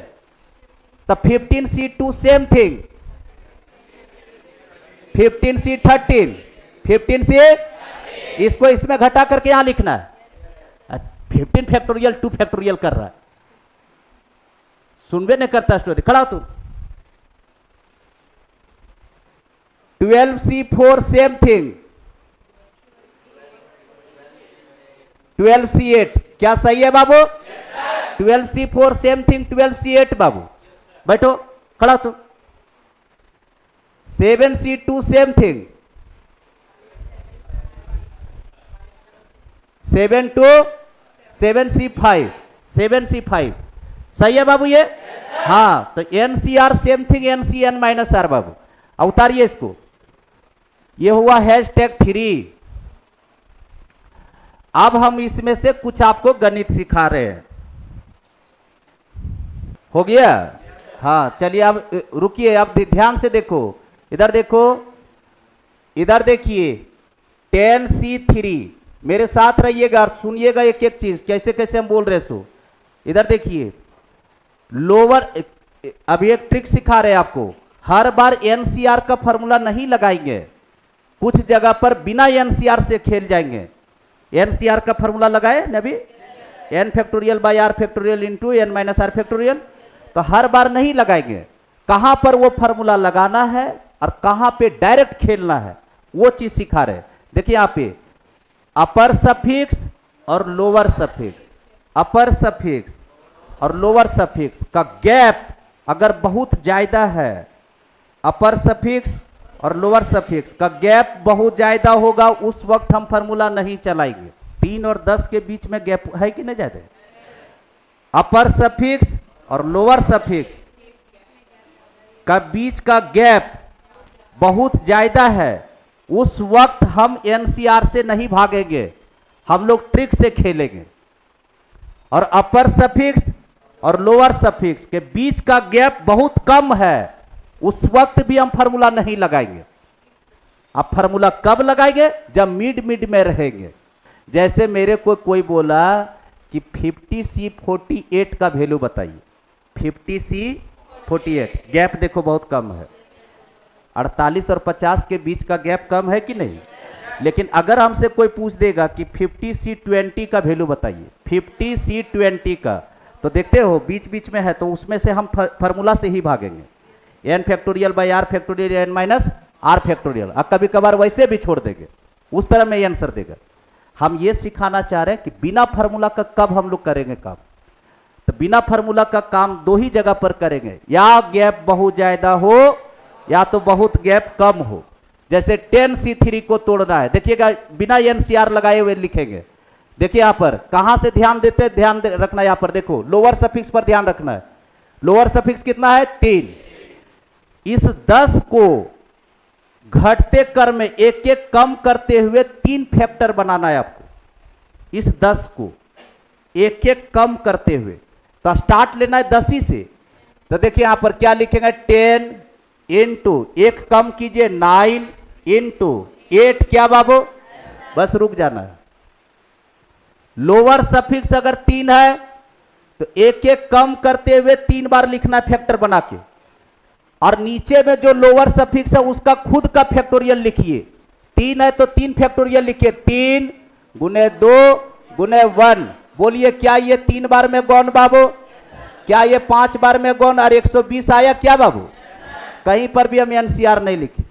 तो 15C2 same thing 15C13, 15C, इसको इसमें घटा करके यहां लिखना है। 15 फैक्टोरियल 2 फैक्टोरियल कर रहा है, सुनबे नहीं करता स्टोरी। खड़ा हो तू। 12C4 सेम थिंग 12C8, क्या सही है बाबू? 12C4 सेम थिंग 12C8 बाबू। बैठो, खड़ा तो। 7C2 same thing 7C5 7C5, सही है बाबू ये? हाँ, तो N C R same thing N C N minus R बाबू। अब उतारिए इसको, ये हुआ #3। अब हम इसमें से कुछ आपको गणित सिखा रहे हैं, हो गया? हाँ चलिए, अब रुकिए, अब ध्यान से देखो, इधर देखो, इधर देखिए 10C3, मेरे साथ रहिएगा, सुनिएगा एक एक चीज कैसे कैसे हम बोल रहे सो। इधर देखिए, लोअर, अभी एक ट्रिक सिखा रहे हैं आपको। हर बार एनसीआर का फॉर्मूला नहीं लगाएंगे, कुछ जगह पर बिना एनसीआर से खेल जाएंगे। एनसीआर का फॉर्मूला लगाए ना अभी, n factorial by r factorial into n minus r factorial, तो हर बार नहीं लगाएंगे। कहां पर वो फॉर्मूला लगाना है और कहां पे डायरेक्ट खेलना है, वो चीज सिखा रहे। देखिए यहां पे अपर सफिक्स और लोअर सफिक्स, अपर सफिक्स और लोअर सफिक्स का गैप अगर बहुत ज्यादा है, अपर सफिक्स और लोअर सफिक्स का गैप बहुत ज्यादा होगा, उस वक्त हम फॉर्मूला नहीं चलाएंगे। 3 और 10 के बीच में गैप है कि नहीं ज्यादा? अपर सफिक्स और लोअर सफिक्स का बीच का गैप बहुत ज्यादा है, उस वक्त हम एनसीआर से नहीं भागेंगे, हम लोग ट्रिक से खेलेंगे। और अपर सफिक्स और लोअर सफिक्स के बीच का गैप बहुत कम है, उस वक्त भी हम फार्मूला नहीं लगाएंगे। अब फार्मूला कब लगाएंगे? जब मिड में रहेंगे। जैसे मेरे को कोई बोला कि 50C48 का वैल्यू बताइए, 50C48 गैप देखो बहुत कम है, 48 और 50 के बीच का गैप कम है कि नहीं? लेकिन अगर हमसे कोई पूछ देगा कि 50C20 का वैल्यू बताइए, 50C20 का, तो देखते हो बीच बीच में है, तो उसमें से हम फार्मूला से ही भागेंगे, n factorial by r factorial n minus r factorial. अब कभी कभार वैसे भी छोड़ देंगे, उस तरह में आंसर देगा। हम ये सिखाना चाह रहे हैं कि बिना फार्मूला का कब हम लोग करेंगे काम। तो बिना फार्मूला का काम दो ही जगह पर करेंगे, या गैप बहुत ज्यादा हो या तो बहुत गैप कम हो। जैसे 10C3 को तोड़ना है, देखिएगा बिना एनसीआर लगाए हुए लिखेंगे। देखिए यहां पर कहां से ध्यान देते हैं, ध्यान रखना, यहां पर देखो लोअर सफिक्स पर ध्यान रखना है। लोअर सफिक्स कितना है? 3। इस 10 को घटते क्रम में एक एक कम करते हुए 3 फैक्टर बनाना है आपको। इस 10 को एक एक कम करते हुए। तो स्टार्ट लेना है 10 ही से। तो देखिए यहां पर क्या लिखेंगे, 10 इंटू एक कम कीजिए 9 इंटू 8 क्या बाबू, बस रुक जाना है। लोअर सफिक्स अगर 3 है तो एक एक कम करते हुए 3 बार लिखना है फैक्टर बना के, और नीचे में जो लोअर सफिक्स है उसका खुद का फैक्टोरियल लिखिए। 3 है तो 3 फैक्टोरियल लिखिए, 3 गुने 2 गुने 1। बोलिए क्या ये 3 बार में गौन बाबू, क्या ये 5 बार में गौन, और 120 आया क्या बाबू। कहीं पर भी हम एनसीआर नहीं लिखे।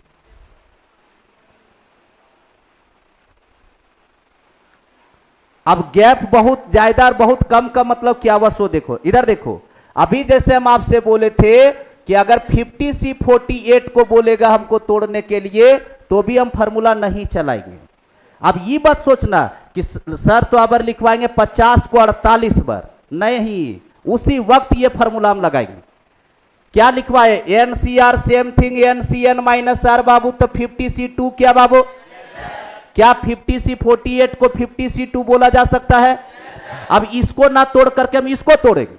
अब गैप बहुत ज्यादा और बहुत कम का मतलब क्या हुआ सो देखो, इधर देखो। अभी जैसे हम आपसे बोले थे कि अगर 50C48 को बोलेगा हमको तोड़ने के लिए तो भी हम फार्मूला नहीं चलाएंगे। अब ये बात सोचना कि सर तो अगर लिखवाएंगे 50 को 48 बार, नहीं, उसी वक्त ये फार्मूला हम लगाएंगे। क्या लिखवाए, N C R same thing N C N minus R बाबू। तो 50C2 क्या बाबू, क्या 50C48 को 50C2 बोला जा सकता है। अब इसको ना तोड़ करके हम इसको तोड़ेंगे।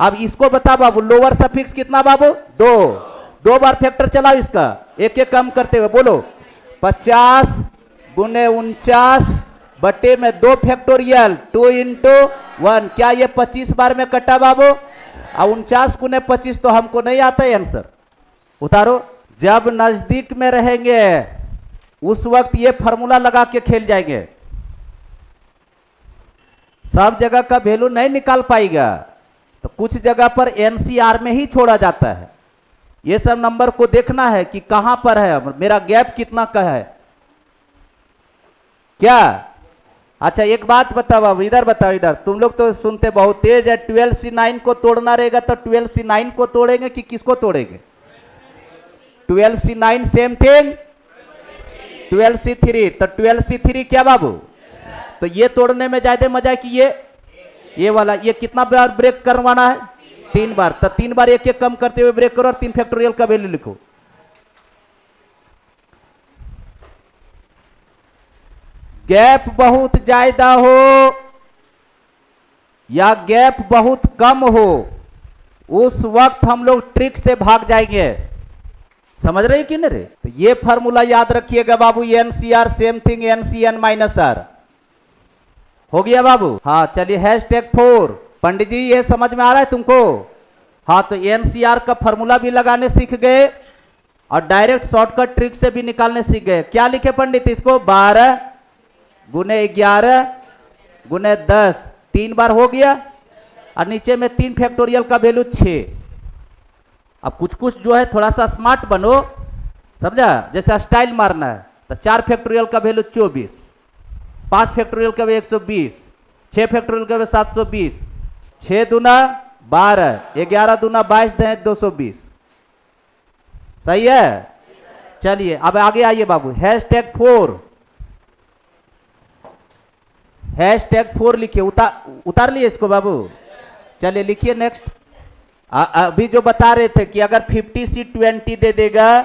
अब इसको बता बाबू, लोअर सफिक्स कितना बाबू, 2 बार फैक्टर चलाओ इसका, एक एक कम करते हुए बोलो, 50 गुने 49 बटे में 2 फैक्टोरियल 2 इंटू 1। क्या ये 25 बार में कटा बाबू, और 49 गुने 25 तो हमको नहीं आता है आंसर, उतारो। जब नजदीक में रहेंगे उस वक्त ये फार्मूला लगा के खेल जाएंगे, सब जगह का वैल्यू नहीं निकाल पाएगा। तो कुछ जगह पर एनसीआर में ही छोड़ा जाता है। ये सब नंबर को देखना है कि कहां पर है, मेरा गैप कितना का है क्या। अच्छा एक बात बताओ बाबू, इधर बताओ, इधर तुम लोग तो सुनते बहुत तेज है। 12C9 को तोड़ना रहेगा तो 12C9 को तोड़ेंगे कि किसको तोड़ेंगे, 12C9 सेम थिंग 12C3। तो 12C3 क्या बाबू, तो ये तोड़ने में ज्यादा मजा है कि ये वाला। ये कितना बार ब्रेक करवाना है, 3 बार। तो 3 बार एक एक कम करते हुए ब्रेक करो और 3 फैक्टोरियल का वैल्यू लिखो। गैप बहुत ज्यादा हो या गैप बहुत कम हो, उस वक्त हम लोग ट्रिक से भाग जाएंगे। समझ रहे कि नहीं रे। तो ये फार्मूला याद रखिएगा बाबू, N C R same thing N C N minus R. हो गया बाबू, हाँ चलिए। #4 पंडित जी ये समझ में आ रहा है तुमको। हाँ तो एनसीआर का फार्मूला भी लगाने सीख गए और डायरेक्ट शॉर्टकट ट्रिक से भी निकालने सीख गए। क्या लिखे पंडित इसको, 12 गुने 11 गुने 10, 3 बार हो गया, और नीचे में 3 फैक्टोरियल का वैल्यू 6। अब कुछ कुछ जो है थोड़ा सा स्मार्ट बनो, समझा, जैसे स्टाइल मारना है। तो 4 फैक्टोरियल का वैल्यू 24, 5 फैक्टोरियल का वैल्यू 120, 6 फैक्टोरियल का वैल्यू 720, 6 दूना 12, 11 दूना 22, 220। सही है। चलिए अब आगे आइए बाबू, #4 लिखिए। उतार लिए इसको बाबू। चलिए लिखिए नेक्स्ट। अभी जो बता रहे थे कि अगर 50C20 दे देगा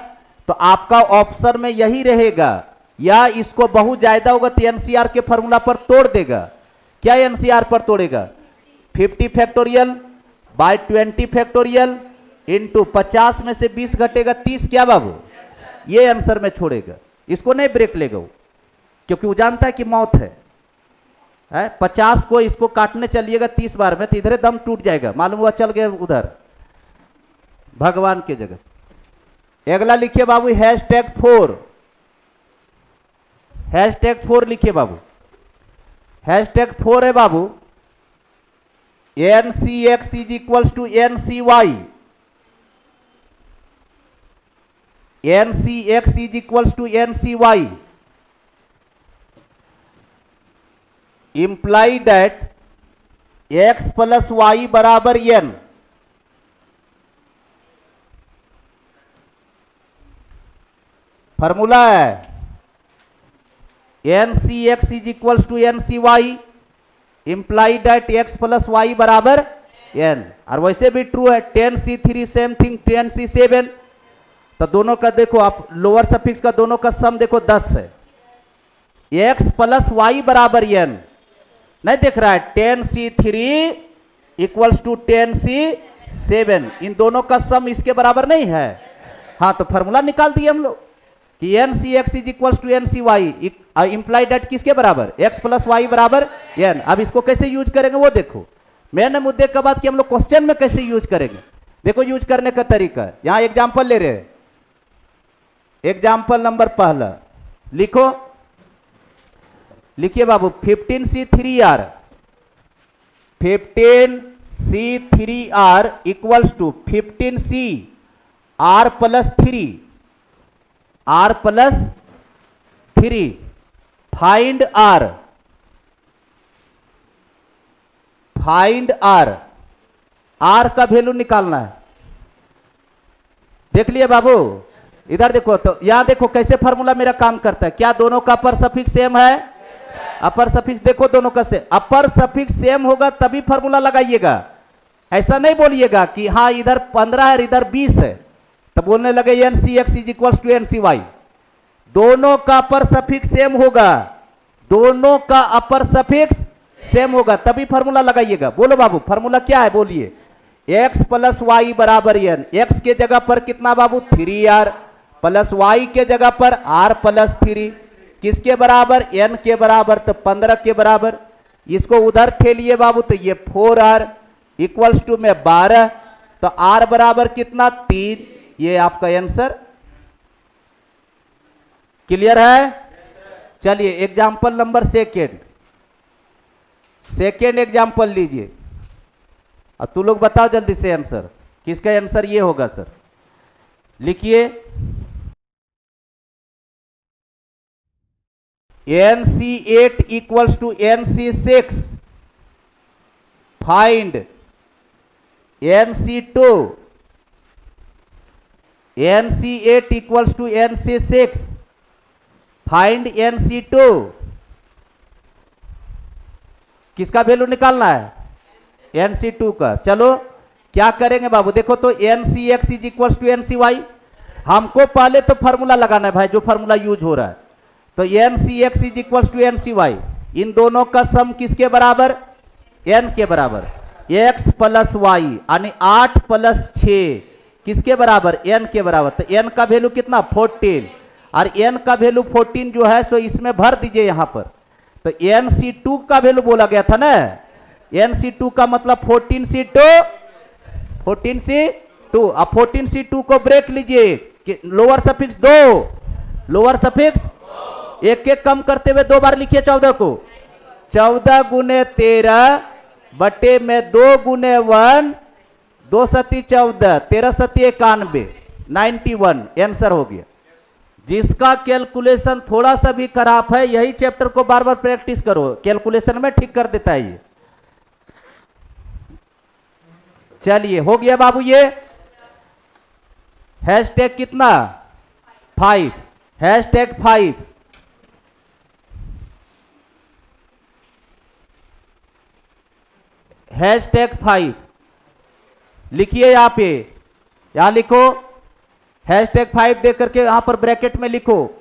तो आपका ऑप्शन में यही रहेगा, या इसको बहुत ज्यादा होगा तो एनसीआर के फॉर्मूला पर तोड़ देगा। क्या एनसीआर पर तोड़ेगा, 50 फैक्टोरियल बाय 20 फैक्टोरियल इंटू 50 में से 20 घटेगा 30 क्या बाबू, ये आंसर में छोड़ेगा। इसको नहीं ब्रेक लेगा वो, क्योंकि वो जानता है कि मौत है। 50 को इसको काटने चलिएगा 30 बार में तो इधर दम टूट जाएगा, मालूम हुआ चल गया उधर भगवान के जगह। अगला लिखिए बाबू #4 लिखिए बाबू। #4 है बाबू, NCX is equals to NCY। NCX is equals to NCY imply that x plus y बराबर n। फॉर्मूला है NCX is equals to NCY imply that x plus y बराबर n। और वैसे भी ट्रू है, 10C3 सेम थिंग 10C7। तो दोनों का देखो आप, लोअर सफिक्स का दोनों का सम देखो 10 है। x प्लस y बराबर n, नहीं देख रहा है, 10C3 इक्वल्स टू 10C7, इन दोनों का सम इसके बराबर नहीं है। हाँ, तो फॉर्मूला निकाल दिए हम लोग कि NCX is equals to NCY, implied that किसके बराबर, x प्लस वाई बराबर n। अब इसको कैसे यूज करेंगे वो देखो, मैंने मुद्दे का बात कि हम लोग क्वेश्चन में कैसे यूज करेंगे। देखो यूज करने का तरीका, यहां एग्जांपल ले रहे हैं, एग्जांपल नंबर पहला लिखो, लिखिए बाबू 15C3R, 15C3R equals to 15C R plus 3, R plus 3, find R, find R, R का वैल्यू निकालना है। देख लिए बाबू, इधर देखो, तो यहां देखो कैसे फार्मूला मेरा काम करता है, क्या दोनों का अपर सफिक्स सेम है, अपर सफिक्स देखो दोनों का से, अपर सफिक्स सेम होगा तभी फार्मूला लगाइएगा, ऐसा नहीं बोलिएगा कि हाँ इधर 15 है इधर 20 है तो बोलने लगे NCX is equal to NCY। दोनों का अपर सफिक्स सेम होगा, दोनों का अपर सफिक्स सेम होगा तभी फार्मूला लगाइएगा। बोलो बाबू फार्मूला क्या है बोलिए, x प्लस वाई बराबर n, x के जगह पर कितना बाबू 3R प्लस y के जगह पर r प्लस 3, किसके बराबर, n के बराबर, तो 15 के बराबर। इसको उधर ठेलिए बाबू तो ये 4R इक्वल्स टू में 12, तो r बराबर कितना 3, ये आपका आंसर। क्लियर है? चलिए एग्जाम्पल नंबर सेकेंड एग्जाम्पल लीजिए, अब तू लोग बताओ जल्दी से आंसर, किसका आंसर ये होगा सर, लिखिए NC8 equals to NC6, find NC2, NC8 equals to NC6, find NC2, किसका वैल्यू निकालना है, NC2 का। चलो क्या करेंगे बाबू, देखो तो NCX is equals to NCY, हमको पहले तो फार्मूला लगाना है भाई जो फार्मूला यूज हो रहा है, तो NCX is equals to NCY, इन दोनों का सम किसके बराबर, n के बराबर, x प्लस वाई यानी 8 प्लस 6 किसके बराबर, n के बराबर, तो n का वैल्यू कितना 14, और n का वैल्यू 14 जो है सो इसमें भर दीजिए यहां पर, तो NC2 का वैल्यू बोला गया था ना, NC2 का मतलब 14C2, अब 14C2 को ब्रेक लीजिए, लोअर सफिक्स 2, लोअर सफिक्स एक एक कम करते हुए 2 बार लिखिए 14 को, 14 गुने 13 बटे में 2 गुने 1, 2 सती 14, 13 सती 91, 91 आंसर हो गया। जिसका कैलकुलेशन थोड़ा सा भी खराब है यही चैप्टर को बार बार प्रैक्टिस करो, कैलकुलेशन में ठीक कर देता है ये। चलिए हो गया बाबू, ये हैशटैग कितना 5, हैशटैग 5, हैशटैग 5 लिखिए यहां पे, यहां लिखो हैशटैग 5 देख करके यहां पर ब्रैकेट में लिखो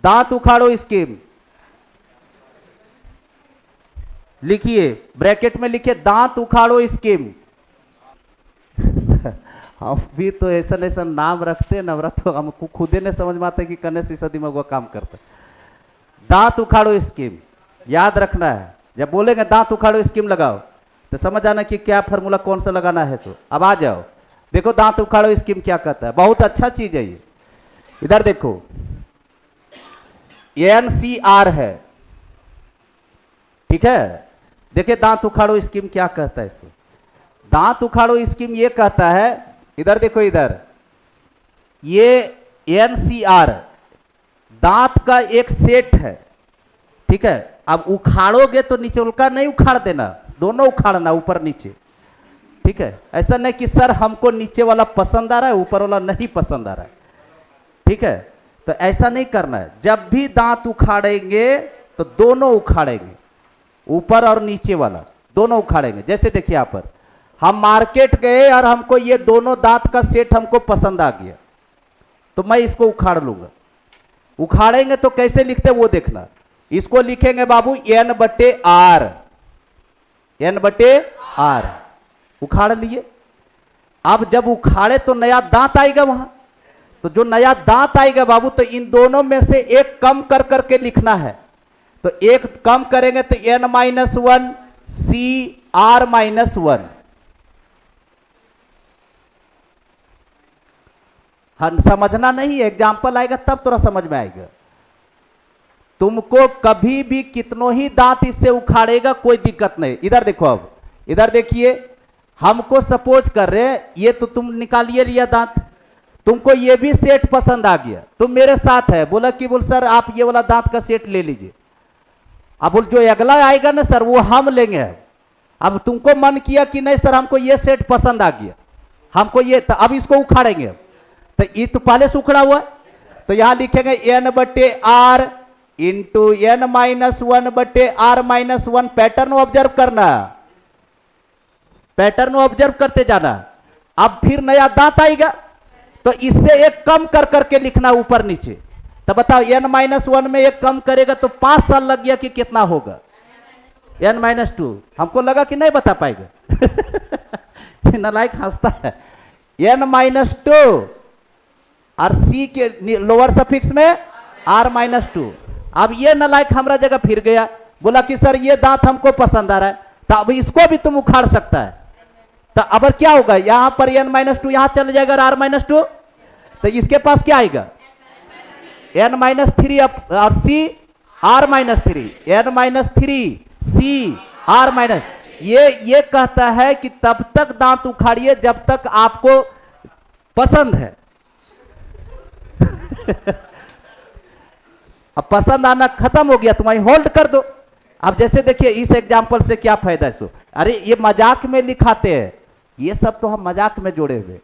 दांत उखाड़ो स्कीम, लिखिए ब्रैकेट में लिखिए दांत उखाड़ो स्कीम। हम भी तो ऐसा ऐसा नाम रखते न, तो हमको खुदे ने समझ में आता है कि कने से दिमाग वो काम करता है। दांत उखाड़ो स्कीम याद रखना है, जब बोलेंगे दांत उखाड़ो स्कीम लगाओ तो समझ आना कि क्या फार्मूला कौन सा लगाना है। सो अब आ जाओ, देखो दांत उखाड़ो स्कीम क्या कहता है, बहुत अच्छा चीज है ये। इधर देखो NCR है, ठीक है, देखिए दांत उखाड़ो स्कीम क्या कहता है इसको, दांत उखाड़ो स्कीम ये कहता है, इधर देखो इधर ये NCR दांत का एक सेट है, ठीक है, अब उखाड़ोगे तो नीचे का नहीं उखाड़ देना, दोनों उखाड़ना ऊपर नीचे, ठीक है, ऐसा नहीं कि सर हमको नीचे वाला पसंद आ रहा है ऊपर वाला नहीं पसंद आ रहा है, ठीक है, तो ऐसा नहीं करना है। जब भी दांत उखाड़ेंगे तो दोनों उखाड़ेंगे, ऊपर और नीचे वाला दोनों उखाड़ेंगे। जैसे देखिए यहां पर हम मार्केट गए और हमको ये दोनों दांत का सेट हमको पसंद आ गया तो मैं इसको उखाड़ लूंगा। उखाड़ेंगे तो कैसे लिखते वो देखना, इसको लिखेंगे बाबू N/R, एन बटे आर, उखाड़ लिए। अब जब उखाड़े तो नया दांत आएगा वहां, तो जो नया दांत आएगा बाबू, तो इन दोनों में से एक कम कर करके लिखना है। तो एक कम करेंगे तो n-1 सी r-1। हाँ, समझना नहीं, एग्जाम्पल आएगा तब थोड़ा समझ में आएगा। तुमको कभी भी कितनों ही दांत इससे उखाड़ेगा कोई दिक्कत नहीं। इधर देखो, अब इधर देखिए, हमको सपोज कर रहे हैं ये तो तुम निकालिए लिया दांत, तुमको ये भी सेट पसंद आ गया, तुम मेरे साथ है, बोला कि बोल सर आप ये वाला दांत का सेट ले लीजिए। अब बोल जो अगला आएगा ना सर वो हम लेंगे। अब तुमको मन किया कि नहीं सर हमको ये सेट पसंद आ गया, हमको ये, तो अब इसको उखाड़ेंगे। तो ये तो पहले से उखड़ा हुआ, तो यहां लिखेंगे n बटे आर इंटू n-1 बटे r-1। पैटर्न ऑब्जर्व करना, पैटर्न ऑब्जर्व करते जाना। अब फिर नया दांत आएगा तो इससे एक कम कर करके लिखना ऊपर नीचे। तो बताओ n-1 में एक कम करेगा तो 5 साल लग गया कि कितना होगा, n-2। हमको लगा कि नहीं बता पाएगा नालायक हंसता है। n-2 और सी के लोअर सफिक्स में r-2। अब ये नालायक हमारा जगह फिर गया, बोला कि सर ये दांत हमको पसंद आ रहा है, तो अब इसको भी तुम उखाड़ सकता है। तो अब क्या होगा, यहां पर n-2 यहां चल जाएगा r-2, तो इसके पास क्या आएगा n-3 और सी r-3, n-3 सी r-। ये कहता है कि तब तक दांत उखाड़िए जब तक आपको पसंद है अब पसंद आना खत्म हो गया, तुम्हारी होल्ड कर दो। अब जैसे देखिए इस एग्जांपल से क्या फायदा है सो, अरे ये मजाक में लिखाते हैं, ये सब तो हम मजाक में जोड़े हुए,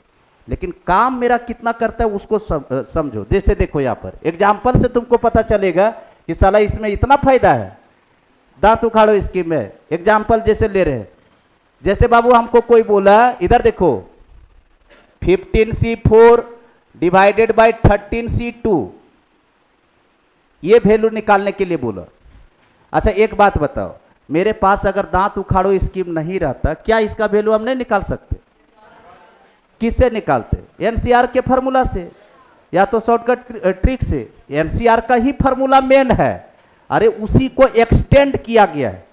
लेकिन काम मेरा कितना करता है उसको समझो। जैसे देखो यहाँ पर एग्जांपल से तुमको पता चलेगा कि साला इसमें इतना फायदा है, दांत उखाड़ो स्कीम में। एग्जांपल जैसे ले रहे हैं, जैसे बाबू हमको कोई बोला, इधर देखो 15C4 डिवाइडेड बाई 13C2, ये वैल्यू निकालने के लिए बोला। अच्छा एक बात बताओ, मेरे पास अगर दांत उखाड़ो स्कीम नहीं रहता, क्या इसका वैल्यू हम नहीं निकाल सकते? किससे निकालते? एनसीआर के फार्मूला से, या तो शॉर्टकट ट्रिक से। एनसीआर का ही फार्मूला मेन है, अरे उसी को एक्सटेंड किया गया है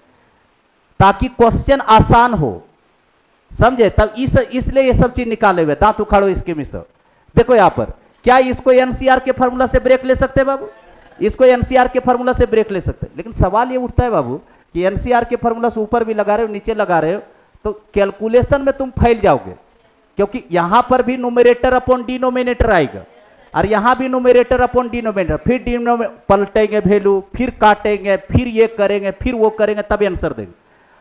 ताकि क्वेश्चन आसान हो, समझे? तब इसलिए ये सब चीज निकाले हुए, दांत उखाड़ो स्कीम सब। देखो यहां पर, क्या इसको एनसीआर के फार्मूला से ब्रेक ले सकते हैं बाबू? इसको एनसीआर के फार्मूला से ब्रेक ले सकते हैं, लेकिन सवाल ये उठता है बाबू कि एनसीआर के फार्मूला से ऊपर भी लगा रहे हो नीचे लगा रहे हो, तो कैलकुलेशन में तुम फैल जाओगे, क्योंकि यहां पर भी न्यूमरेटर अपॉन डिनोमिनेटर आएगा और यहां भी न्यूमरेटर अपॉन डिनोमिनेटर, फिर डिनोमिनेटर पलटेंगे वैल्यू, फिर काटेंगे, फिर ये करेंगे, फिर वो करेंगे, तब आंसर देंगे।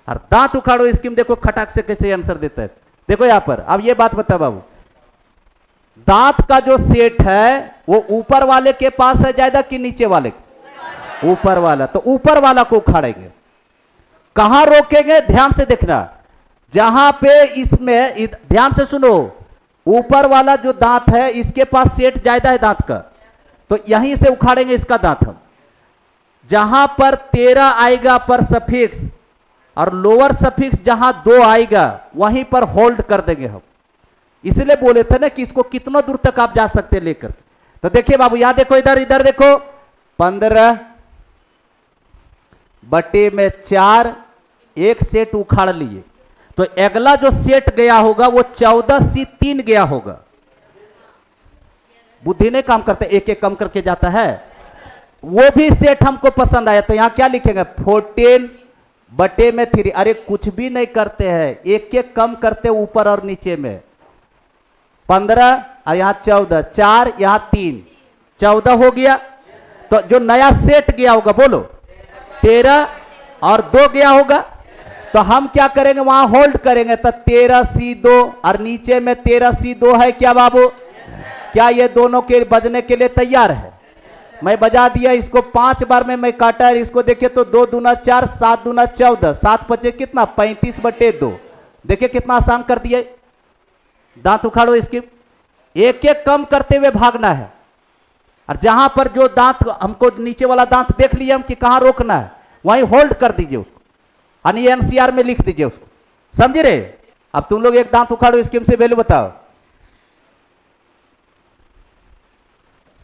और दांत उखाड़ो स्कीम देखो खटाक से कैसे आंसर देता है। देखो यहां पर, अब ये बात बता बाबू, दांत का जो सेट है वो ऊपर वाले के पास है ज्यादा कि नीचे वाले के? ऊपर वाला। तो ऊपर वाला को उखाड़ेंगे, कहां रोकेंगे? ध्यान से देखना, जहां पे इसमें, ध्यान से सुनो, ऊपर वाला जो दांत है इसके पास सेट ज्यादा है दांत का, तो यहीं से उखाड़ेंगे इसका दांत हम। जहां पर 13 आएगा पर सफिक्स और लोअर सफिक्स जहां 2 आएगा वहीं पर होल्ड कर देंगे हम। इसलिए बोले थे ना कि इसको कितना दूर तक आप जा सकते लेकर। तो देखिए बाबू यहां देखो, इधर देखो, 15 बटे में 4 एक सेट उखाड़ लिए, तो अगला जो सेट गया होगा वो 14C3 गया होगा। बुद्धि नहीं काम करते, एक एक कम करके जाता है। वो भी सेट हमको पसंद आया, तो यहां क्या लिखेंगे? 14 बटे में 3। अरे कुछ भी नहीं करते हैं, एक एक कम करते ऊपर और नीचे में। 15 और यहां 14, 4 यहां 3, 14 हो गया। तो जो नया सेट गया होगा बोलो 13 और 2 गया होगा, तो हम क्या करेंगे? वहां होल्ड करेंगे, तो 13C2 और नीचे में 13C2 है क्या बाबू? क्या ये दोनों के बजने के लिए तैयार है? मैं बजा दिया इसको 5 बार में मैं काटा है इसको। देखिए तो 2 दूना 4, 7 दूना 14, 7 बचे कितना? 35 बटे 2। देखिए कितना आसान कर दिया। दांत उखाड़ो इसकी, एक एक कम करते हुए भागना है, और जहां पर जो दांत हमको नीचे वाला दांत देख लिया हम कि कहां रोकना है, वहीं होल्ड कर दीजिए उसको। यानी एनसीआर में लिख दीजिए उसको, समझे रे। अब तुम लोग एक दांत उखाड़ो, स्कीम से वैल्यू बताओ।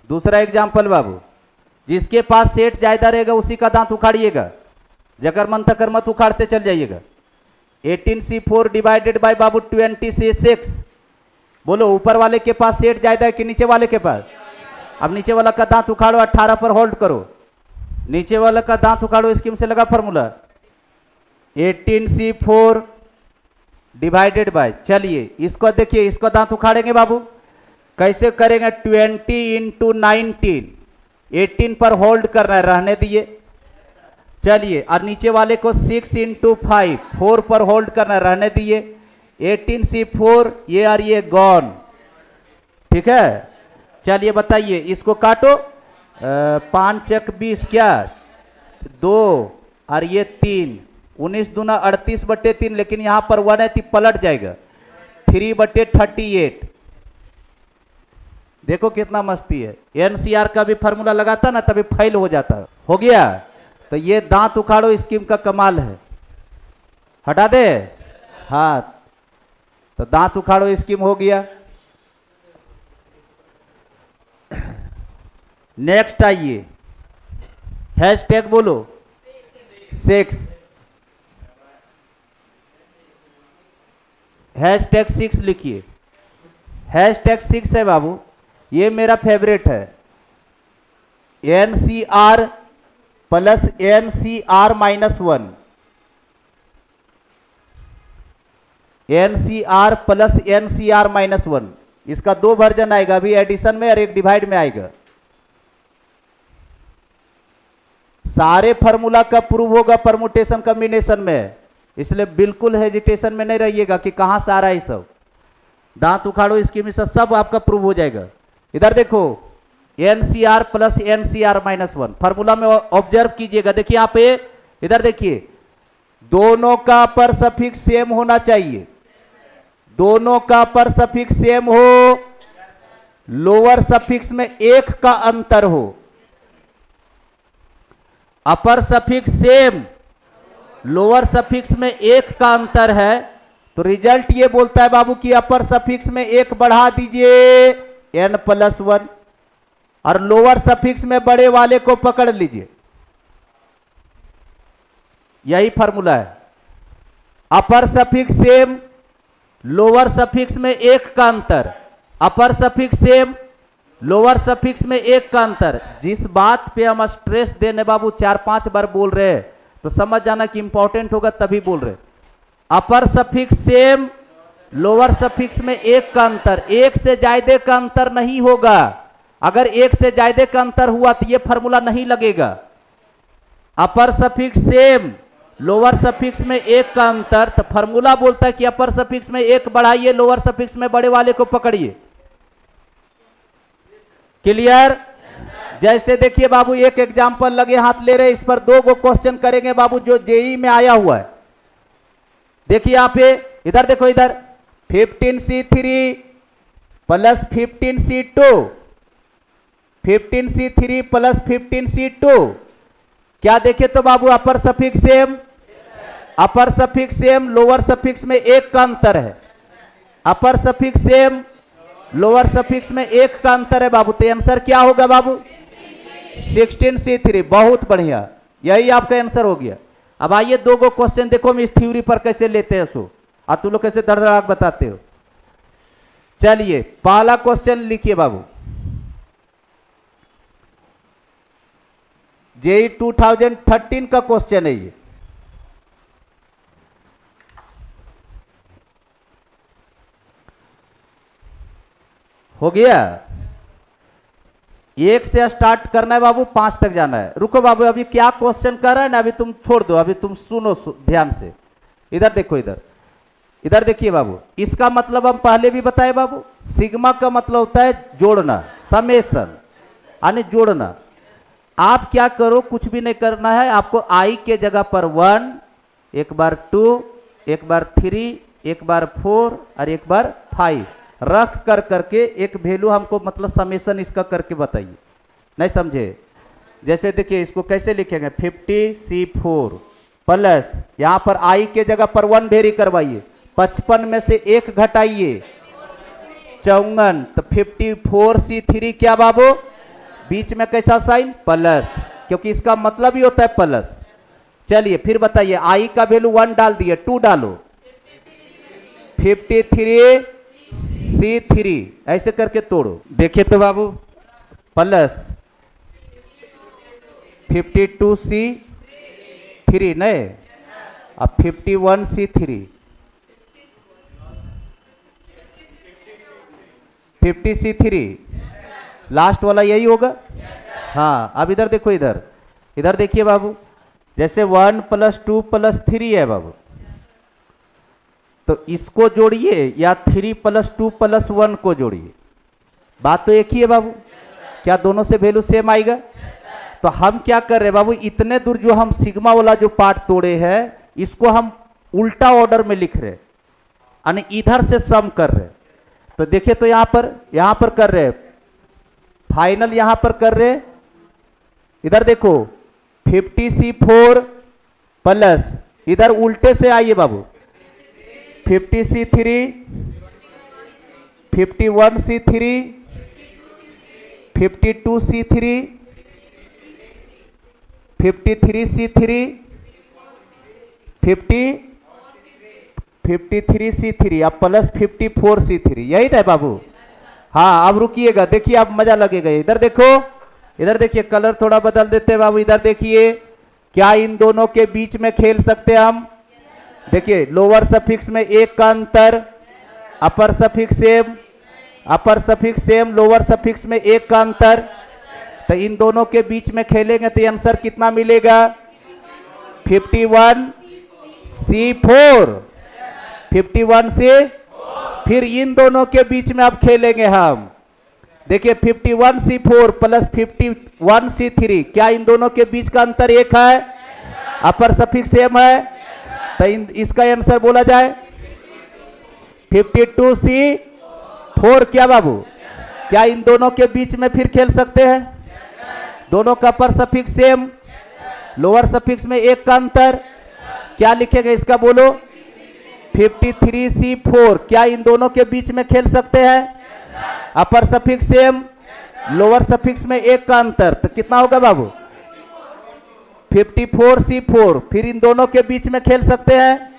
दूसरा एग्जाम्पल बाबू, जिसके पास सेट ज्यादा रहेगा उसी का दांत उखाड़िएगा, जकर मन तकर मत उखाड़ते चल जाइएगा। 18C4 divided by Babu 20C6। बोलो ऊपर वाले के पास सेट ज्यादा है कि नीचे वाले के पास? अब नीचे वाला का दांत उखाड़ो, 18 पर होल्ड करो, नीचे वाला का दांत उखाड़ो, स्कीम से लगा फॉर्मूला 18C4 डिवाइडेड बाय, चलिए इसको देखिए, इसको दांत उखाड़ेंगे बाबू, कैसे करेंगे? 20 इंटू 19, 18 पर होल्ड करना है, रहने दिए। चलिए और नीचे वाले को 6 इंटू 5, 4 पर होल्ड करना है, रहने दिए। 18C4 ये और ये गॉन, ठीक है। चलिए बताइए, इसको काटो, 5 चक 20 क्या 2 और ये 3, 19 दूना 38/3, लेकिन यहां पर 1 है तो पलट जाएगा, 3/38। देखो कितना मस्ती है। एनसीआर का भी फार्मूला लगाता ना तभी फेल हो जाता। हो गया? तो ये दांत उखाड़ो स्कीम का कमाल है। हटा दे, हाँ, तो दांत उखाड़ो स्कीम हो गया। नेक्स्ट आइए, हैशटैग बोलो 6, हैशटैग 6 लिखिए। हैशटैग 6 है बाबू, ये मेरा फेवरेट है। NCR plus NCR -1, NCR plus NCR -1, इसका 2 वर्जन आएगा, अभी एडिशन में और एक डिवाइड में आएगा। सारे फार्मूला का प्रूव होगा परमुटेशन कॉम्बिनेशन में, इसलिए बिल्कुल हेजिटेशन में नहीं रहिएगा कि कहां से आ रहा है सब। दांत उखाड़ो स्कीम से सब आपका प्रूव हो जाएगा। इधर देखो, NCR प्लस NCR -1 फार्मूला में ऑब्जर्व कीजिएगा। देखिए यहां पे, इधर देखिए, दोनों का अपर सफिक्स सेम होना चाहिए, दोनों का अपर सफिक्स सेम हो, लोअर सफिक्स में 1 का अंतर हो। अपर सफिक्स सेम, लोअर सफिक्स में 1 का अंतर है, तो रिजल्ट ये बोलता है बाबू कि अपर सफिक्स में 1 बढ़ा दीजिए N+1, और लोअर सफिक्स में बड़े वाले को पकड़ लीजिए। यही फार्मूला है। अपर सफिक्स सेम, लोअर सफिक्स में 1 का अंतर, अपर सफिक्स सेम, लोअर सफिक्स में 1 का अंतर। जिस बात पे हम स्ट्रेस देने बाबू 4-5 बार बोल रहे हैं, तो समझ जाना कि इंपॉर्टेंट होगा तभी बोल रहे। अपर सफिक्स सेम, लोअर सफिक्स में 1 का अंतर, 1 से ज्यादा का अंतर नहीं होगा। अगर 1 से ज्यादा का अंतर हुआ तो ये फार्मूला नहीं लगेगा। अपर सफिक्स सेम, लोअर सफिक्स में 1 का अंतर, तो फार्मूला बोलता है कि अपर सफिक्स में 1 बढ़ाइए, लोअर सफिक्स में बड़े वाले को पकड़िए। क्लियर? जैसे देखिए बाबू, एक एग्जांपल लगे हाथ ले रहे, इस पर 2 गो क्वेश्चन करेंगे बाबू जो जेई में आया हुआ है। देखिए यहां पे, इधर देखो, इधर 15C3 plus 15C2, 15C3 plus 15C2, क्या देखे तो बाबू अपर सफिक्स सेम, अपर सफिक्स सेम, लोअर सफिक्स में 1 का अंतर है। अपर सफिक्स सेम, लोअर सफिक्स में 1 का अंतर है बाबू, तो आंसर क्या होगा बाबू? 16C3। बहुत बढ़िया, यही आपका आंसर हो गया। अब आइए 2 गो क्वेश्चन देखो हम इस थ्योरी पर कैसे लेते हैं, सो और तुम लोग कैसे धड़धड़ाक बताते हो। चलिए पहला क्वेश्चन लिखिए बाबू, जेई 2013 का क्वेश्चन है ये। हो गया? 1 से स्टार्ट करना है बाबू, 5 तक जाना है। रुको बाबू, अभी क्या क्वेश्चन कर रहा है ना, अभी तुम छोड़ दो, अभी तुम सुनो ध्यान से। इधर देखो, इधर इधर देखिए बाबू, इसका मतलब हम पहले भी बताए बाबू, सिग्मा का मतलब होता है जोड़ना, समेशन यानी जोड़ना। आप क्या करो, कुछ भी नहीं करना है आपको। आई के जगह पर 1, एक बार 2, एक बार 3, एक बार 4 और एक बार 5 रख कर करके एक वैल्यू हमको मतलब समेशन इसका करके बताइए। नहीं समझे? जैसे देखिए इसको कैसे लिखेंगे, 50C4 प्लस यहां पर आई के जगह पर 1 ढेरी करवाइए, 55 में से 1 घटाइए 54, तो 54C3 क्या बाबू, बीच में कैसा साइन प्लस, क्योंकि इसका मतलब ही होता है प्लस। चलिए फिर बताइए, आई का वैल्यू 1 डाल दिए, 2 डालो, 53C3 ऐसे करके तोड़ो। देखिए तो बाबू प्लस 52C3 नहीं, अब 51C3, 50C3 लास्ट वाला यही होगा। हाँ अब इधर देखो, इधर देखिए बाबू, जैसे 1 + 2 + 3 है बाबू, तो इसको जोड़िए या 3 + 2 + 1 को जोड़िए, बात तो एक ही है बाबू। क्या दोनों से वैल्यू सेम आएगा? तो हम क्या कर रहे हैं बाबू, इतने दूर जो हम सिग्मा वाला जो पार्ट तोड़े हैं इसको हम उल्टा ऑर्डर में लिख रहे हैं, यानी इधर से सम कर रहे हैं। तो देखिए तो यहां पर कर रहे हैं, फाइनल यहां पर कर रहे हैं, इधर देखो 50C4 प्लस, इधर उल्टे से आइए बाबू, 50C3, 51C3, 52C3, 53C3, 53C3 अब प्लस 54C3, यही ना बाबू। हाँ अब रुकिएगा, देखिए अब मजा लगेगा। इधर देखो, इधर देखिए, कलर थोड़ा बदल देते हैं बाबू। इधर देखिए, क्या इन दोनों के बीच में खेल सकते हैं हम? देखिए लोअर सफिक्स में 1 का अंतर, अपर सफिक्स सेम, लोअर सफिक्स में 1 का अंतर, तो इन दोनों के बीच में खेलेंगे तो आंसर कितना मिलेगा? 51C4, 51 से, फिर इन दोनों के बीच में अब खेलेंगे हम। देखिए 51C4 प्लस 51C3, क्या इन दोनों के बीच का अंतर 1 है? अपर सफिक्स सेम है, तो इसका आंसर बोला जाए 52C4। क्या बाबू, क्या इन दोनों के बीच में फिर खेल सकते हैं? दोनों का अपर सफिक्स सेम, लोअर सफिक्स में 1 का अंतर, क्या लिखेंगे इसका बोलो? 53C4, क्या इन दोनों के बीच में खेल सकते हैं? अपर सफिक्स सेम, लोअर सफिक्स में 1 का अंतर, तो कितना होगा बाबू? 54C4, फिर इन दोनों के बीच में खेल सकते हैं?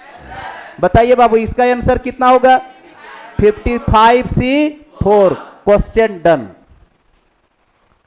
बताइए बाबू इसका आंसर कितना होगा? 55C4। Question done.